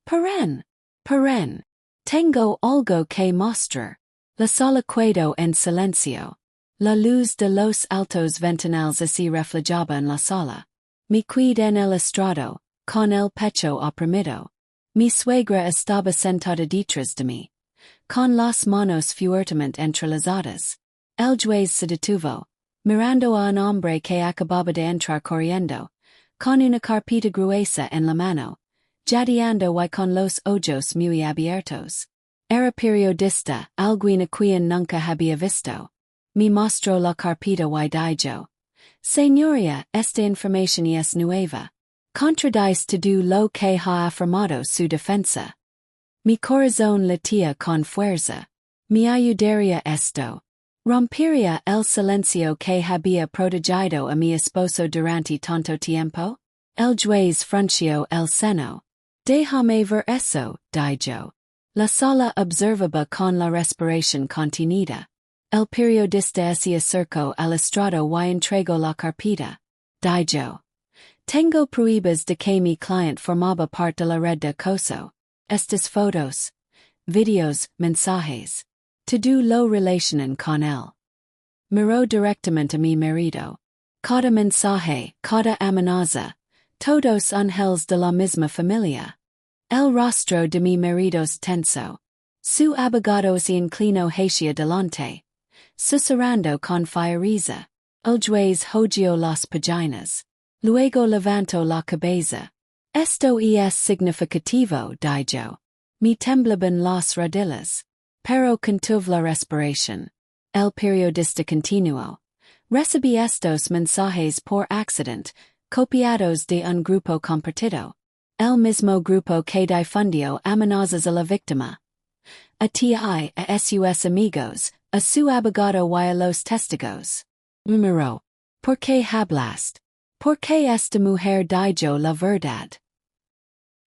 Paren. Paren. Tengo algo que mostrar. La sala quedó en silencio. La luz de los altos ventanales se reflejaba en la sala. Me quedé en el estrado, con el pecho oprimido. Mi suegra estaba sentada detrás de mí. Con las manos fuertemente entrelazadas. El juez se detuvo, mirando a un hombre que acababa de entrar corriendo, con una carpeta gruesa en la mano, jadeando y con los ojos muy abiertos. Era periodista, alguien a quien nunca había visto. Me mostró la carpeta y dijo. Señoría, esta información es nueva. Contradice todo lo que ha afirmado su defensa. Mi corazón latía con fuerza. Me ayudaría esto. ¿Rompería el silencio que había protegido a mi esposo durante tanto tiempo? El juez frunció el seno. Déjame ver eso, dijo. La sala observaba con la respiración contenida. El periodista se acercó al estrado y entregó la carpeta. Dijo. Tengo pruebas de que mi client formaba parte de la red de acoso. Estas fotos, videos, mensajes. Todo lo relacionan con él. Miró directamente a mi marido. Cada mensaje, cada amenaza, todos ángeles de la misma familia. El rostro de mi marido es tenso. Su abogado se inclinó hacia delante, susurrando con fiereza. El juez hojeó las páginas. Luego levantó la cabeza. Esto es significativo, dijo. Me temblaban las rodillas. Pero contuve la respiración. El periodista continuó. Recibí estos mensajes por accidente, copiados de un grupo compartido. El mismo grupo que difundió amenazas a la víctima. A ti, a sus amigos, a su abogado y a los testigos. Número. ¿Por qué hablaste? ¿Por qué esta mujer dijo la verdad?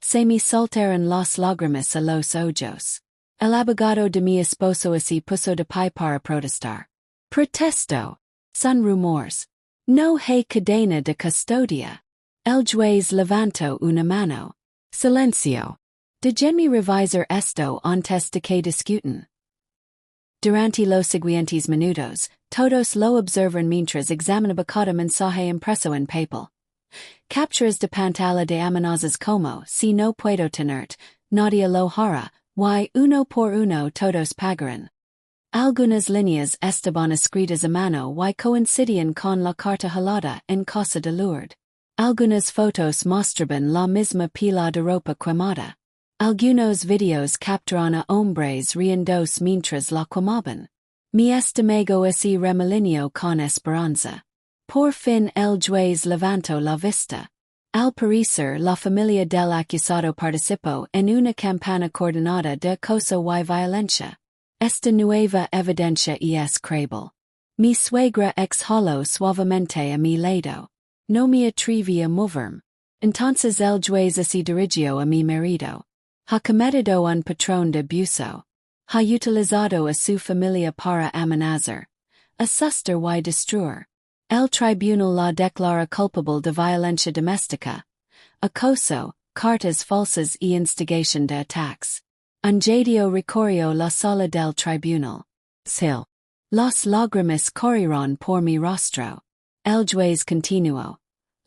Se me saltaron las lágrimas a los ojos. El abogado de mi esposo se puso de pie para protestar. Protesto. Son rumores. No hay cadena de custodia. El juez levantó una mano. Silencio. Déjenme revisar esto antes de que discutan. Durante los siguientes minutos, todos lo observan mientras examinaba cada mensaje impreso en papel. Capturas de pantalla de amenazas como si no puedo tenerte, nadie lo hará, y uno por uno todos pagarán. Algunas líneas estaban escritas a mano y coincidían con la carta jalada en casa de Lourdes. Algunas fotos mostraban la misma pila de ropa quemada. Algunos videos capturaron a hombres riéndose mientras la quemaban. Mi estómago se remolineó con esperanza. Por fin el juez levantó la vista. Al parecer la familia del acusado participó en una campaña coordinada de acoso y violencia. Esta nueva evidencia es creíble. Mi suegra exhaló suavemente a mi lado. No me atreví a moverme. Entonces el juez se dirigió a mi marido. Ha cometido un patrón de abuso. Ha utilizado a su familia para amenazar, asustar y destruir. El tribunal la declara culpable de violencia doméstica, acoso, cartas falsas y instigación de ataques. Un judío recorrió la sala del tribunal. Sil. Las lágrimas corrieron por mi rostro. El juez continuó.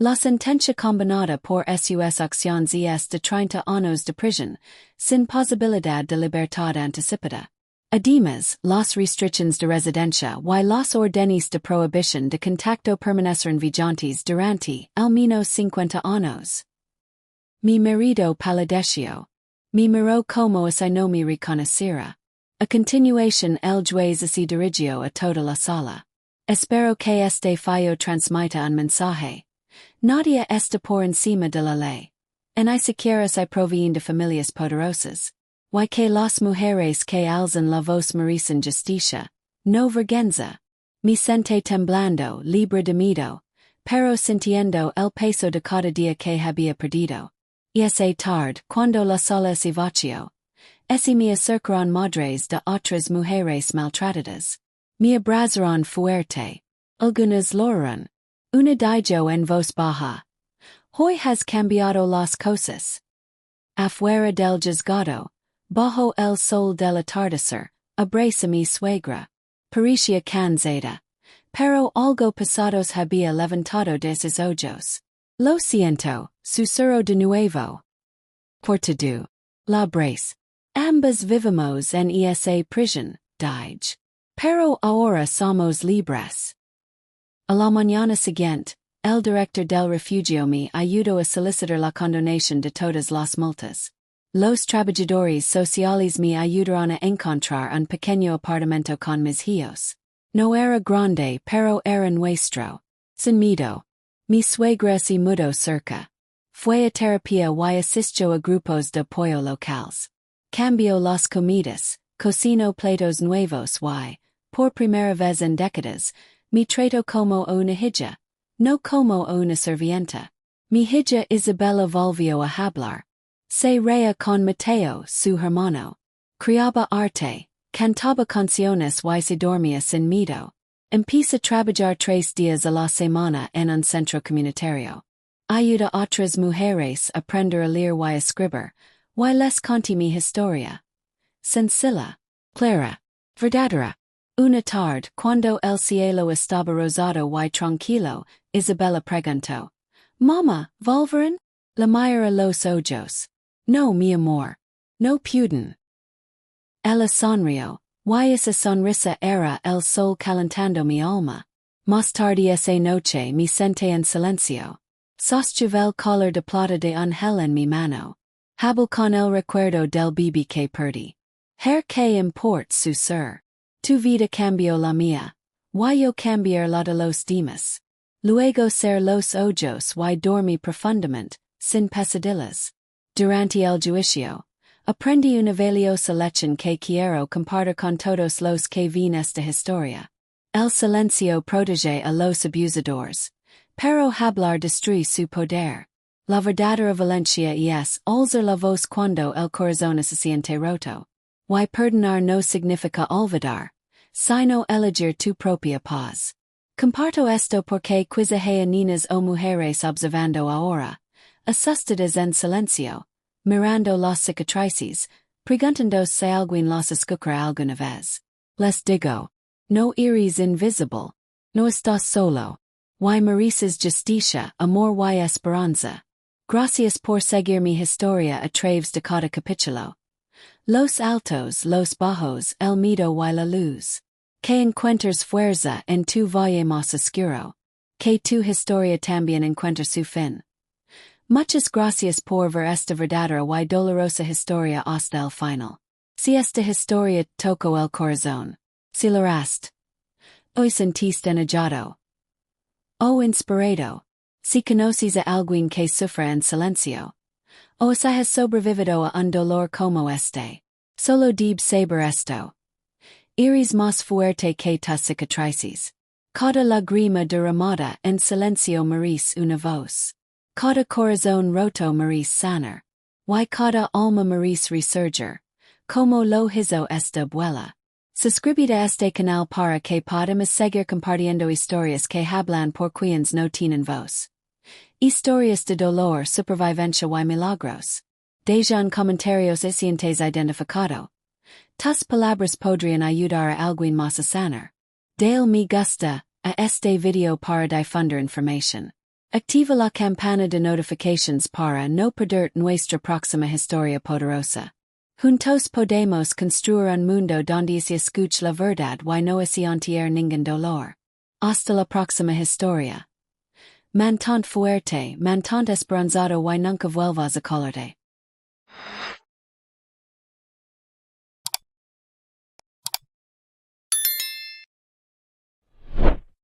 La sentencia combinada por sus acciones es de 30 años de prisión, sin posibilidad de libertad anticipada. Además, las restricciones de residencia y las órdenes de prohibición de contacto permanecen vigentes durante al menos 50 años. Mi marido palideció. Me miró como si no me reconociera. A continuación el juez se dirigió a toda la sala. Espero que este fallo transmita un mensaje. Nadie está por encima de la ley. Ni siquiera se provienen de familias poderosas. Y que las mujeres que alzan la voz merecen justicia, no vergüenza. Me senté temblando, libre de miedo, pero sintiendo el peso de cada día que había perdido. Y esa tarde, cuando la sala se vació, me acercaron madres de otras mujeres maltratadas. Me abrazaron fuerte. Algunas lloraron. Una dijo en voz baja. Hoy has cambiado las cosas. Afuera del juzgado, bajo el sol del atardecer, abraza mi suegra. Parecía cansada. Pero algo pasados había levantado de sus ojos. Lo siento, susurró de nuevo. Por todo. La abrazo. Ambas vivimos en esa prisión, dije. Pero ahora somos libres. A la mañana siguiente, el director del refugio me ayudó a solicitar la condonación de todas las multas. Los trabajadores sociales me ayudaron a encontrar un pequeño apartamento con mis hijos. No era grande pero era nuestro. Sin miedo. Mi suegra se mudó cerca. Fue a terapia y asistió a grupos de apoyo locales. Cambió las comidas, cocinó platos nuevos y, por primera vez en décadas, me trató como a una hija, no como a una sirvienta. Mi hija Isabella volvió a hablar. Se reía con Mateo, su hermano. Criaba arte, Cantaba canciones y se dormía sin miedo. Empieza a trabajar 3 días a la semana en un centro comunitario. Ayuda a otras mujeres a aprender a leer y escribir, y les conté mi historia. Sencilla, clara, verdadera. Una tarde, cuando el cielo estaba rosado y tranquilo, Isabella preguntó: Mamá, ¿volverán? La mira a los ojos. No, mi amor. No pueden. Ella sonrió, y esa sonrisa era el sol calentando mi alma. Más tarde esa noche me senté en silencio. Sostuve el collar de plata de ángel en mi mano. Hablo con el recuerdo del bebé que perdí. Que import su ser. Tu vida cambió la mía. Y yo cambiar la de los demás. Luego ser los ojos y dormí profundamente, sin pesadillas. Durante el juicio, aprendí una valiosa lección que quiero compartir con todos los que ven esta historia. El silencio protege a los abusadores, pero hablar destruye su poder. La verdadera valencia es alzar la voz cuando el corazón se siente roto. Y perdonar no significa olvidar, sino elegir tu propia paz. Comparto esto porque quizá hay niñas o mujeres observando ahora, asustadas en silencio, mirando las cicatrices, preguntándose alguien las escuchará alguna vez. Les digo, no eres invisible, no estás solo. Y mereces justicia, amor y esperanza. Gracias por seguir mi historia a través de cada capítulo. Los altos, los bajos, el miedo y la luz. Que encuentres fuerza en tu valle más oscuro. Que tu historia también encuentre su fin. Muchas gracias por ver esta verdadera y dolorosa historia hasta el final. Si esta historia tocó el corazón. Si lloraste. Hoy sentiste enojado. O inspirado. Si conoces a alguien que sufre en silencio. O si has sobrevivido a un dolor como este. Solo debe saber esto. Eres más fuerte que tus cicatrices. Cada lágrima derramada en silencio merece una voz. Cada corazón roto merece sanar. Y cada alma merece resurgir. Como lo hizo esta abuela. Suscríbete a este canal para que podamos seguir compartiendo historias que hablan por quienes no tienen voz. Historias de dolor, supervivencia y milagros. Dejan comentarios y sientes identificado. Tus palabras podrían ayudar a alguien más a sanar. Dale me gusta a este video para difundir información. Activa la campana de notifications para no perder nuestra próxima historia poderosa. Juntos podemos construir un mundo donde se escuche la verdad y no se sentir ningún dolor. Hasta la próxima historia. Mantente fuerte, mantente esperanzado y nunca vuelvas a colarte.